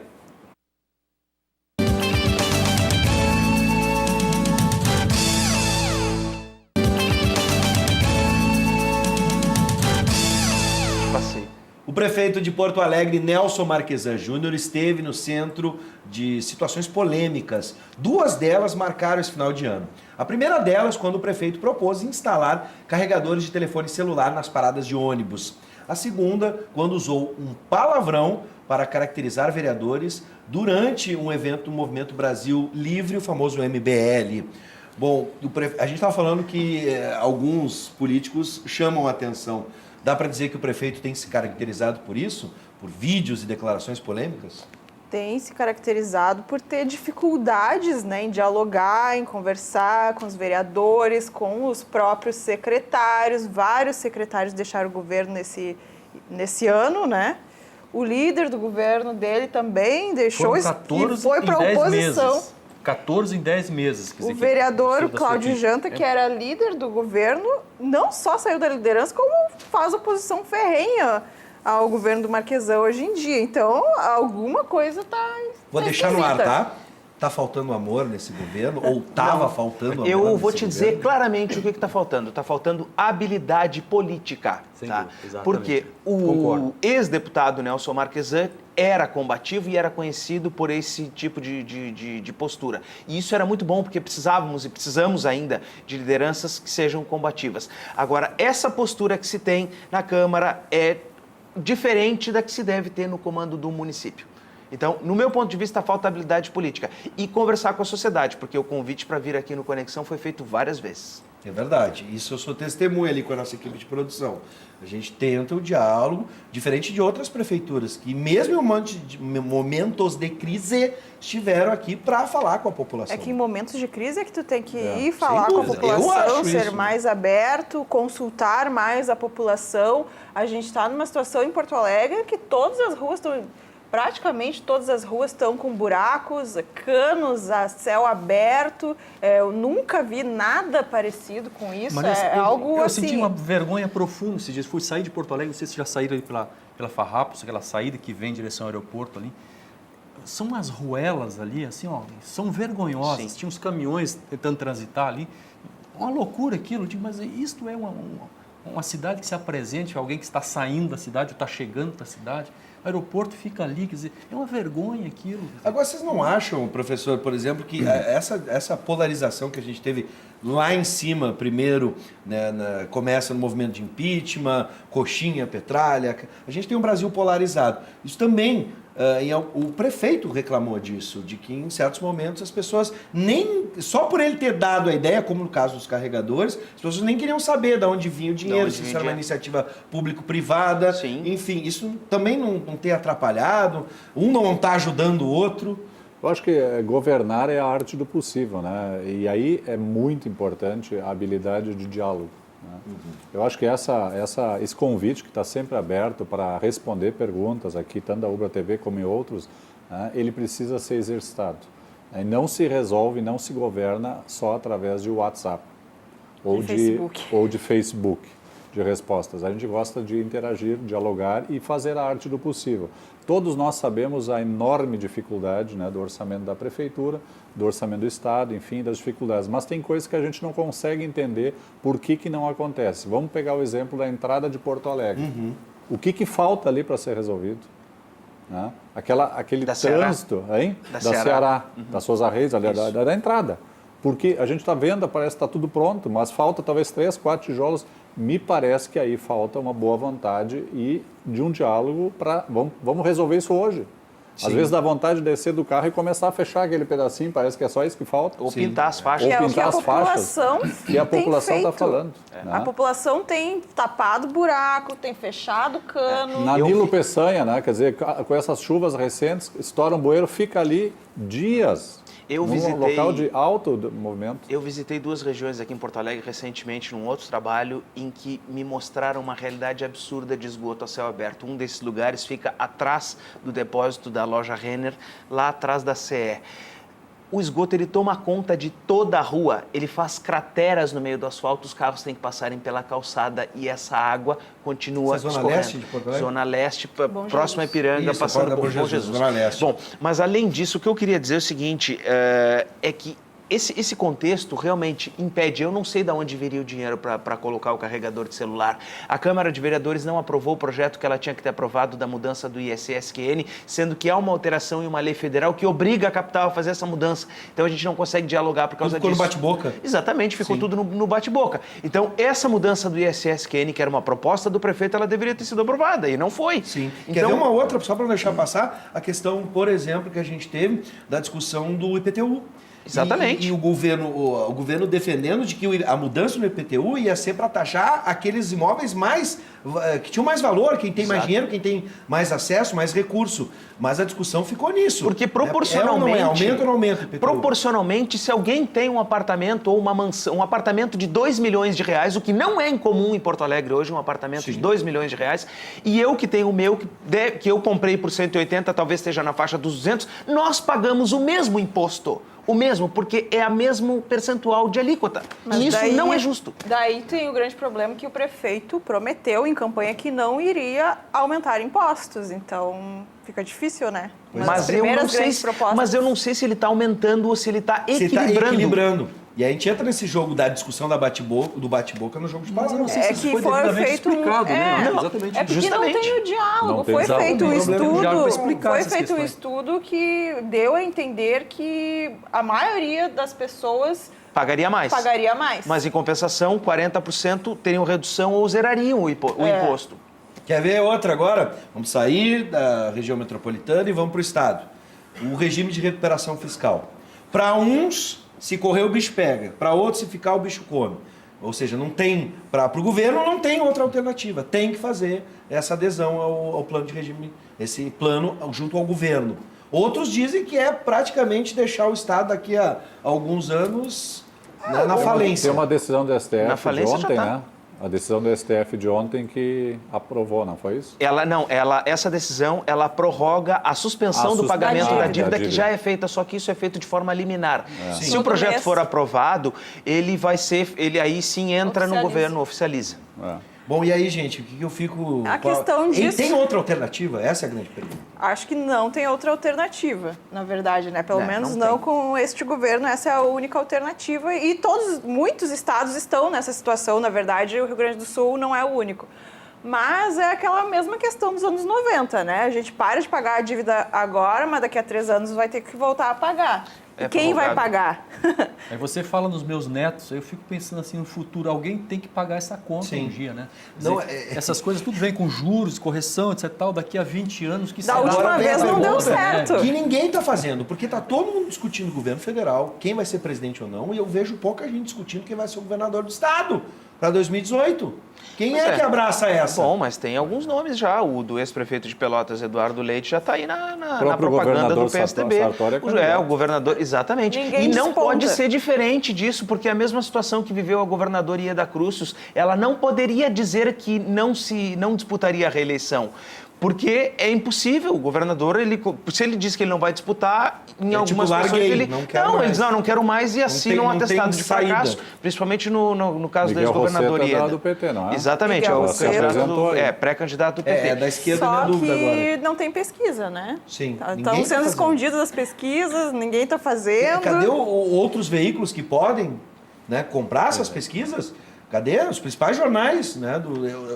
O prefeito de Porto Alegre, Nelson Marquesan Júnior, esteve no centro de situações polêmicas. Duas delas marcaram esse final de ano. A primeira delas, quando o prefeito propôs instalar carregadores de telefone celular nas paradas de ônibus. A segunda, quando usou um palavrão para caracterizar vereadores durante um evento do Movimento Brasil Livre, o famoso MBL. Bom, a gente estava falando que alguns políticos chamam a atenção. Dá para dizer que o prefeito tem se caracterizado por isso? Por vídeos e declarações polêmicas? Tem se caracterizado por ter dificuldades, né, em dialogar, em conversar com os vereadores, com os próprios secretários. Vários secretários deixaram o governo nesse ano, né? O líder do governo dele também deixou e foi para a oposição. 14 em 10 meses. O vereador Cláudio Janta, que era líder do governo, não só saiu da liderança, como faz oposição ferrenha ao governo do Marquesan hoje em dia. Então, alguma coisa está... Vou deixar no ar, tá? Está faltando amor nesse governo? Ou estava faltando amor? Eu vou te dizer claramente o que está faltando. Está faltando habilidade política. Tá? Porque o ex-deputado Nelson Marquesan era combativo e era conhecido por esse tipo de postura. E isso era muito bom, porque precisávamos e precisamos ainda de lideranças que sejam combativas. Agora, essa postura que se tem na Câmara é diferente da que se deve ter no comando do município. Então, no meu ponto de vista, falta habilidade política. E conversar com a sociedade, porque o convite para vir aqui no Conexão foi feito várias vezes. É verdade. Isso eu sou testemunha ali com a nossa equipe de produção. A gente tenta o diálogo, diferente de outras prefeituras, que mesmo em momentos de crise estiveram aqui para falar com a população. É que em momentos de crise é que tu tem que ir sem falar com a dúvida. população, ser isso. mais aberto, consultar mais a população. A gente está numa situação em Porto Alegre que todas as ruas estão... Praticamente todas as ruas estão com buracos, canos, a céu aberto. Eu nunca vi nada parecido com isso. Algo eu assim... senti uma vergonha profunda esses dias. Fui sair de Porto Alegre, não sei se já saíram ali pela Farrapos, aquela saída que vem em direção ao aeroporto ali. São umas ruelas ali, assim, ó, são vergonhosas. Sim. Tinha uns caminhões tentando transitar ali. Uma loucura aquilo. Eu digo, mas isto é uma cidade que se apresente, alguém que está saindo da cidade ou está chegando da cidade. O aeroporto fica ali, quer dizer, é uma vergonha aquilo. Agora, vocês não acham, professor, por exemplo, que essa polarização que a gente teve lá em cima, primeiro, né, começa no movimento de impeachment, coxinha, petralha, a gente tem um Brasil polarizado. Isso também, o prefeito reclamou disso, de que em certos momentos as pessoas nem, só por ele ter dado a ideia, como no caso dos carregadores, as pessoas nem queriam saber de onde vinha o dinheiro, se isso era uma iniciativa público-privada. Enfim, isso também não tem atrapalhado, um não está ajudando o outro. Eu acho que governar é a arte do possível, né? E aí é muito importante a habilidade de diálogo. Né? Eu acho que esse convite que está sempre aberto para responder perguntas aqui, tanto da Ubra TV como em outros, né, ele precisa ser exercitado. E não se resolve, não se governa só através de WhatsApp ou de Facebook de respostas. A gente gosta de interagir, dialogar e fazer a arte do possível. Todos nós sabemos a enorme dificuldade, né, do orçamento da prefeitura, do orçamento do Estado, enfim, das dificuldades. Mas tem coisas que a gente não consegue entender por que não acontece. Vamos pegar o exemplo da entrada de Porto Alegre. O que falta ali para ser resolvido? Né? Aquele trânsito da Ceará, das suas arreias, ali, da entrada. Porque a gente está vendo, parece que está tudo pronto, mas falta talvez 3, 4 tijolos. Me parece que aí falta uma boa vontade e de um diálogo para... Vamos resolver isso hoje. Sim. Às vezes dá vontade de descer do carro e começar a fechar aquele pedacinho, parece que é só isso que falta. Ou pintar as faixas. Ou pintar as faixas. Que a população está falando. Né? A população tem tapado buraco, tem fechado cano. Na Nilo Peçanha, né? Quer dizer, com essas chuvas recentes, estoura um bueiro, fica ali dias. Num local de alto movimento. Eu visitei 2 regiões aqui em Porto Alegre recentemente, num outro trabalho, em que me mostraram uma realidade absurda de esgoto a céu aberto. Um desses lugares fica atrás do depósito da loja Renner, lá atrás da CE. O esgoto, ele toma conta de toda a rua, ele faz crateras no meio do asfalto, os carros têm que passarem pela calçada e essa água continua escorrendo. Zona Leste de Porto Alegre? Zona Leste, próxima a Ipiranga, passando por Bom Jesus. Zona Leste. Bom, mas além disso, o que eu queria dizer é o seguinte, é que esse contexto realmente impede, eu não sei de onde viria o dinheiro para colocar o carregador de celular. A Câmara de Vereadores não aprovou o projeto que ela tinha que ter aprovado da mudança do ISSQN, sendo que há uma alteração em uma lei federal que obriga a capital a fazer essa mudança. Então a gente não consegue dialogar por causa disso. Ficou no bate-boca? Exatamente, ficou tudo no bate-boca. Então essa mudança do ISSQN, que era uma proposta do prefeito, ela deveria ter sido aprovada e não foi. Sim. Então, Quer ver uma outra, só para não deixar passar, a questão, por exemplo, que a gente teve da discussão do IPTU. Exatamente. E o governo defendendo de que a mudança no IPTU ia ser para taxar aqueles imóveis que tinham mais valor, quem tem mais dinheiro, quem tem mais acesso, mais recurso. Mas a discussão ficou nisso. Porque proporcionalmente... Aumenta ou não aumenta o IPTU? Proporcionalmente, se alguém tem um apartamento ou uma mansão, um apartamento de 2 milhões de reais, o que não é incomum em Porto Alegre hoje, um apartamento de 2 milhões de reais, e eu que tenho o meu, que eu comprei por 180, talvez esteja na faixa dos 200, nós pagamos o mesmo imposto. O mesmo, porque é a mesmo percentual de alíquota. Mas e isso daí, não é justo. Daí tem o grande problema que o prefeito prometeu em campanha que não iria aumentar impostos. Então, fica difícil, né? Mas eu não sei se ele está aumentando ou se ele está equilibrando. E aí a gente entra nesse jogo da discussão do bate-boca no jogo de base. Não sei se isso foi devidamente explicado, né? Não, exatamente. É porque não tem o diálogo. Foi feito um estudo que deu a entender que a maioria das pessoas pagaria mais. Mas, em compensação, 40% teriam redução ou zerariam o imposto. Quer ver outra agora? Vamos sair da região metropolitana e vamos para o Estado. O regime de recuperação fiscal. Para uns, se correr o bicho pega. Para outros, se ficar o bicho come. Ou seja, não tem, para o governo não tem outra alternativa, tem que fazer essa adesão ao plano de regime, esse plano junto ao governo. Outros dizem que é praticamente deixar o Estado daqui a alguns anos na falência. Tem uma decisão do STF de ontem, tá. né? A decisão do STF de ontem que aprovou, não foi isso? Essa decisão, ela prorroga a suspensão do pagamento da dívida que já é feita, só que isso é feito de forma liminar. Se o projeto for aprovado, ele aí sim entra no governo, oficializa. Bom, e aí, gente, o que eu fico... A questão disso... Tem outra alternativa? Essa é a grande pergunta. Acho que não tem outra alternativa, na verdade, né? Pelo menos não com este governo, essa é a única alternativa. E muitos estados estão nessa situação, na verdade, o Rio Grande do Sul não é o único. Mas é aquela mesma questão dos anos 90, né? A gente para de pagar a dívida agora, mas daqui a 3 anos vai ter que voltar a pagar. E quem vai pagar? Aí você fala nos meus netos, eu fico pensando assim, no futuro, alguém tem que pagar essa conta um dia, né? Não, essas coisas tudo vem com juros, correção, etc. Tal, daqui a 20 anos que da última vez não deu certo. Que ninguém está fazendo, porque está todo mundo discutindo o governo federal, quem vai ser presidente ou não, e eu vejo pouca gente discutindo quem vai ser o governador do estado para 2018. Quem é que abraça essa? Bom, mas tem alguns nomes já. O do ex-prefeito de Pelotas, Eduardo Leite, já está aí na propaganda do PSDB. O governador, exatamente. Ninguém e não desponta. pode ser diferente disso, porque a mesma situação que viveu a governadora Ieda Crucius, ela não poderia dizer que não disputaria a reeleição. Porque é impossível, o governador, se ele diz que ele não vai disputar, em algumas situações ele diz, não quero mais e assina um atestado de fracasso, principalmente no caso da ex-governadora Ieda. Do PT, não é? Exatamente, pré-candidato do PT. É, da esquerda, minha dúvida agora. Só que não tem pesquisa, né? Sim. Estão sendo escondidas as pesquias, ninguém está fazendo. Cadê outros veículos que podem, né, comprar essas pesquisas? Cadê os principais jornais, né?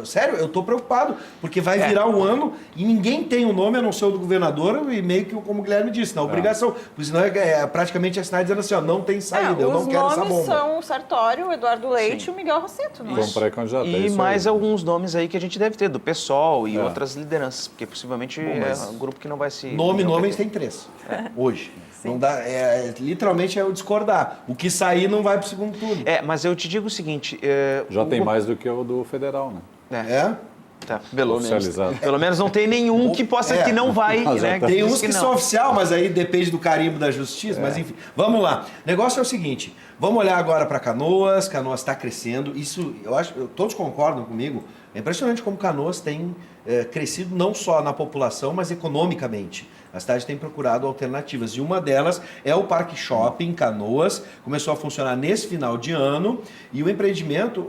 Sério, eu estou preocupado, porque vai virar um ano e ninguém tem o nome, a não ser o do governador, e meio que, como o Guilherme disse, na obrigação. Porque senão é praticamente assinar dizendo assim, ó, não tem saída, eu não quero essa bomba. Os nomes são o Sartório, o Eduardo Leite e o Miguel Rosseto, não é? E mais alguns nomes aí que a gente deve ter, do PSOL e outras lideranças, porque possivelmente é um grupo que não vai se... Nomes tem 3, hoje. Não dá, literalmente é o discordar. O que sair não vai para o segundo turno. Mas eu te digo o seguinte... Já tem mais do que o do federal, né? Tá, pelo menos não tem nenhum que que não vai. Né? Tem uns que são oficial, mas aí depende do carimbo da justiça. Mas enfim, vamos lá. O negócio é o seguinte, vamos olhar agora para Canoas. Canoas está crescendo. Isso, eu acho, todos concordam comigo. É impressionante como Canoas tem crescido não só na população, mas economicamente. A cidade tem procurado alternativas e uma delas é o Parque Shopping Canoas. Começou a funcionar nesse final de ano e o empreendimento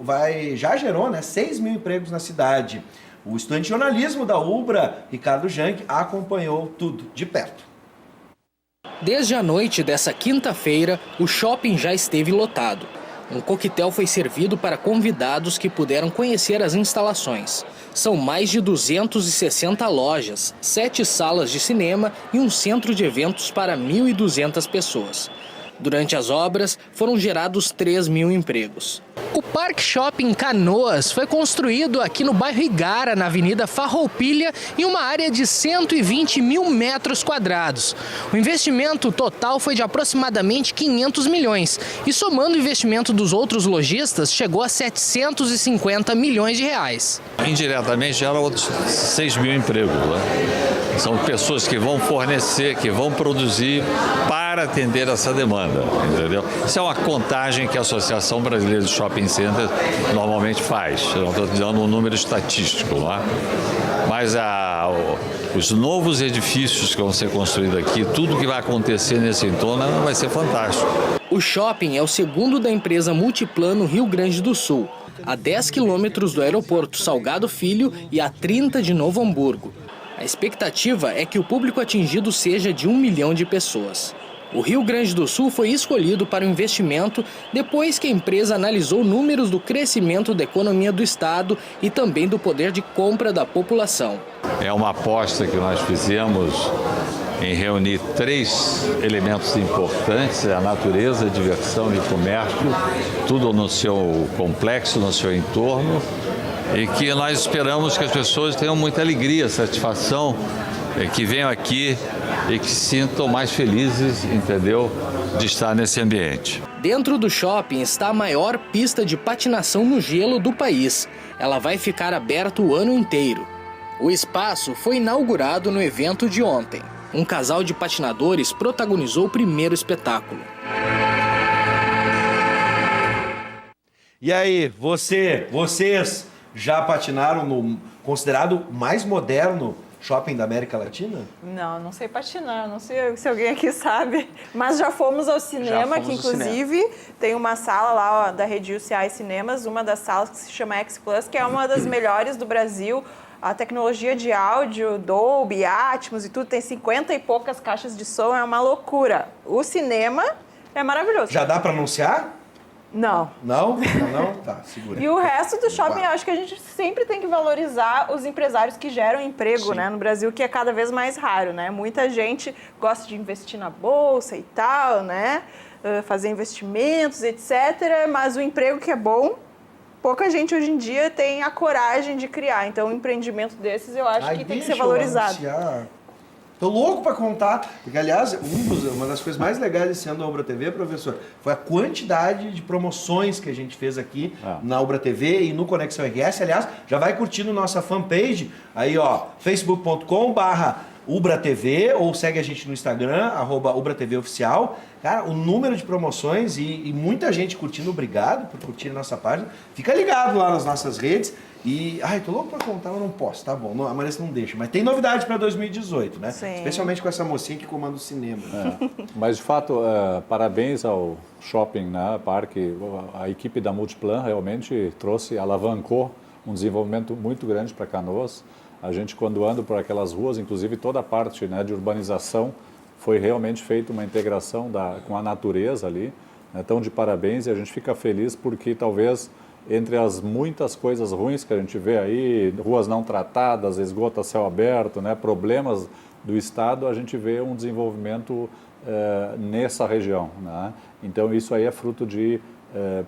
já gerou 6 mil empregos na cidade. O estudante de jornalismo da UBRA, Ricardo Jank, acompanhou tudo de perto. Desde a noite dessa quinta-feira, o shopping já esteve lotado. Um coquetel foi servido para convidados que puderam conhecer as instalações. São mais de 260 lojas, 7 salas de cinema e um centro de eventos para 1.200 pessoas. Durante as obras, foram gerados 3 mil empregos. O Parque Shopping Canoas foi construído aqui no bairro Igara, na Avenida Farroupilha, em uma área de 120 mil metros quadrados. O investimento total foi de aproximadamente 500 milhões e, somando o investimento dos outros lojistas, chegou a 750 milhões de reais. Indiretamente gera outros 6 mil empregos. Né? São pessoas que vão fornecer, que vão produzir para atender essa demanda, entendeu? Isso é uma contagem que a Associação Brasileira de Shopping Center normalmente faz. Eu não estou dando um número estatístico, não é? Mas os novos edifícios que vão ser construídos aqui, tudo que vai acontecer nesse entorno vai ser fantástico. O shopping é o segundo da empresa Multiplano Rio Grande do Sul, a 10 quilômetros do aeroporto Salgado Filho e a 30 de Novo Hamburgo. A expectativa é que o público atingido seja de 1 milhão de pessoas. O Rio Grande do Sul foi escolhido para o investimento depois que a empresa analisou números do crescimento da economia do estado e também do poder de compra da população. É uma aposta que nós fizemos em reunir 3 elementos importantes, a natureza, a diversão e o comércio, tudo no seu complexo, no seu entorno, e que nós esperamos que as pessoas tenham muita alegria, satisfação, que venham aqui e que se sintam mais felizes, entendeu, de estar nesse ambiente. Dentro do shopping está a maior pista de patinação no gelo do país. Ela vai ficar aberta o ano inteiro. O espaço foi inaugurado no evento de ontem. Um casal de patinadores protagonizou o primeiro espetáculo. E aí, vocês já patinaram no considerado mais moderno shopping da América Latina? Não sei patinar, não sei se alguém aqui sabe, mas já fomos ao cinema, que inclusive tem uma sala lá da rede UCI Cinemas, uma das salas que se chama X Plus, que é uma das melhores do Brasil. A tecnologia de áudio, Dolby, Atmos e tudo, tem 50 e poucas caixas de som, é uma loucura. O cinema é maravilhoso. Já dá para anunciar? Não. Não? Não? Tá, segura. E o resto do shopping, eu acho que a gente sempre tem que valorizar os empresários que geram emprego, né, no Brasil, que é cada vez mais raro, né? Muita gente gosta de investir na bolsa e tal, né? Fazer investimentos, etc. Mas o emprego que é bom, pouca gente hoje em dia tem a coragem de criar. Então, um empreendimento desses, eu acho que tem que ser valorizado. Tô louco para contar, porque, aliás, uma das coisas mais legais desse ano da Ubra TV, professor, foi a quantidade de promoções que a gente fez aqui na Ubra TV e no Conexão RS. Aliás, já vai curtindo nossa fanpage, aí ó, facebook.com/UbraTV, ou segue a gente no Instagram, @UbraTVOficial. Cara, o número de promoções e muita gente curtindo, obrigado por curtir a nossa página. Fica ligado lá nas nossas redes. E, tô louco pra contar, mas não posso, tá bom, a Marisa não deixa. Mas tem novidade para 2018, né? Sim. Especialmente com essa mocinha que comanda o cinema. Mas, de fato, parabéns ao shopping, né, parque. A equipe da Multiplan realmente alavancou um desenvolvimento muito grande para Canoas. A gente, quando anda por aquelas ruas, inclusive toda a parte, né, de urbanização, foi realmente feita uma integração com a natureza ali. Então, de parabéns, e a gente fica feliz porque talvez entre as muitas coisas ruins que a gente vê aí, ruas não tratadas, esgoto a céu aberto, né, problemas do Estado, a gente vê um desenvolvimento nessa região, né? Então, isso aí é fruto de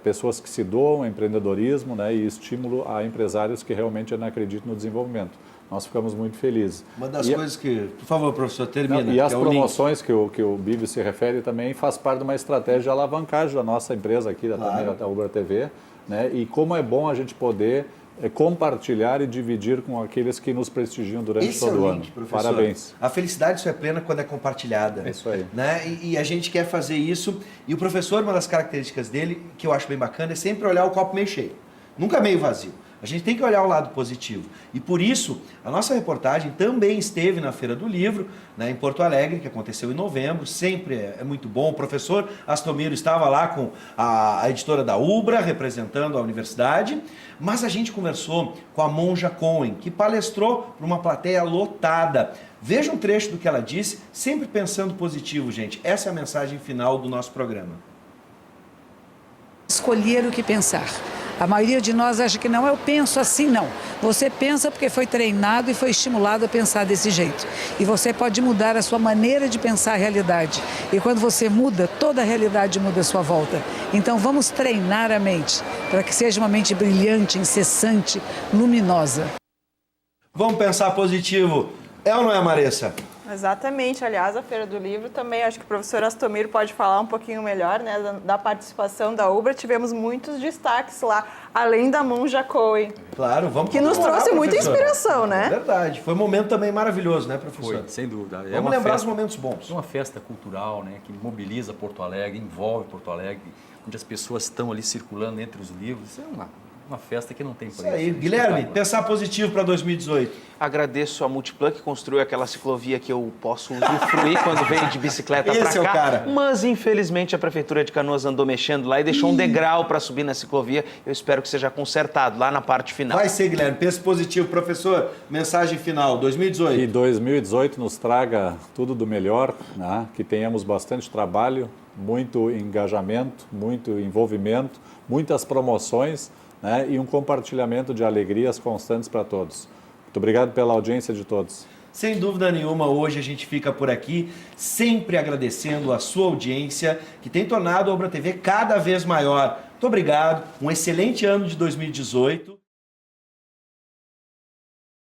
pessoas que se doam, empreendedorismo, né, e estímulo a empresários que realmente acreditam no desenvolvimento. Nós ficamos muito felizes. Uma das coisas que... Por favor, professor, termina. E as promoções que o Bibi se refere também faz parte de uma estratégia de alavancagem da nossa empresa aqui, da Ubra TV, né? E como é bom a gente poder compartilhar e dividir com aqueles que nos prestigiam durante todo o ano. Professor. Parabéns. A felicidade só é plena quando é compartilhada. É isso aí. Né? E a gente quer fazer isso. E o professor, uma das características dele, que eu acho bem bacana, é sempre olhar o copo meio cheio. Nunca meio vazio. A gente tem que olhar o lado positivo. E por isso, a nossa reportagem também esteve na Feira do Livro, né, em Porto Alegre, que aconteceu em novembro. Sempre é muito bom. O professor Astomiro estava lá com a editora da Ubra, representando a universidade. Mas a gente conversou com a Monja Cohen, que palestrou para uma plateia lotada. Veja um trecho do que ela disse, sempre pensando positivo, gente. Essa é a mensagem final do nosso programa. Escolher o que pensar. A maioria de nós acha que não, eu penso assim, não. Você pensa porque foi treinado e foi estimulado a pensar desse jeito. E você pode mudar a sua maneira de pensar a realidade. E quando você muda, toda a realidade muda à sua volta. Então vamos treinar a mente, para que seja uma mente brilhante, incessante, luminosa. Vamos pensar positivo. É ou não é, Marissa? Exatamente. Aliás, a Feira do Livro também, acho que o professor Astomiro pode falar um pouquinho melhor, né, da participação da Ubra. Tivemos muitos destaques lá, além da Monja Cohen. Claro, vamos que nos trouxe muita inspiração, né? É verdade. Foi um momento também maravilhoso, né, professor? Foi, sem dúvida. Vamos lembrar os momentos bons. É uma festa cultural, né, que mobiliza Porto Alegre, envolve Porto Alegre, onde as pessoas estão ali circulando entre os livros. Isso é uma festa que não tem preço. Isso aí. Guilherme, pensar positivo para 2018. Agradeço a Multiplan que construiu aquela ciclovia que eu posso usufruir quando venho de bicicleta para cá. Esse é o cara. Mas, infelizmente, a Prefeitura de Canoas andou mexendo lá e deixou um degrau para subir na ciclovia. Eu espero que seja consertado lá na parte final. Vai ser, Guilherme. Pensa positivo. Professor, mensagem final, 2018. Que 2018 nos traga tudo do melhor, né? Que tenhamos bastante trabalho, muito engajamento, muito envolvimento, muitas promoções, né, e um compartilhamento de alegrias constantes para todos. Muito obrigado pela audiência de todos. Sem dúvida nenhuma, hoje a gente fica por aqui, sempre agradecendo a sua audiência, que tem tornado a Ubra TV cada vez maior. Muito obrigado, um excelente ano de 2018.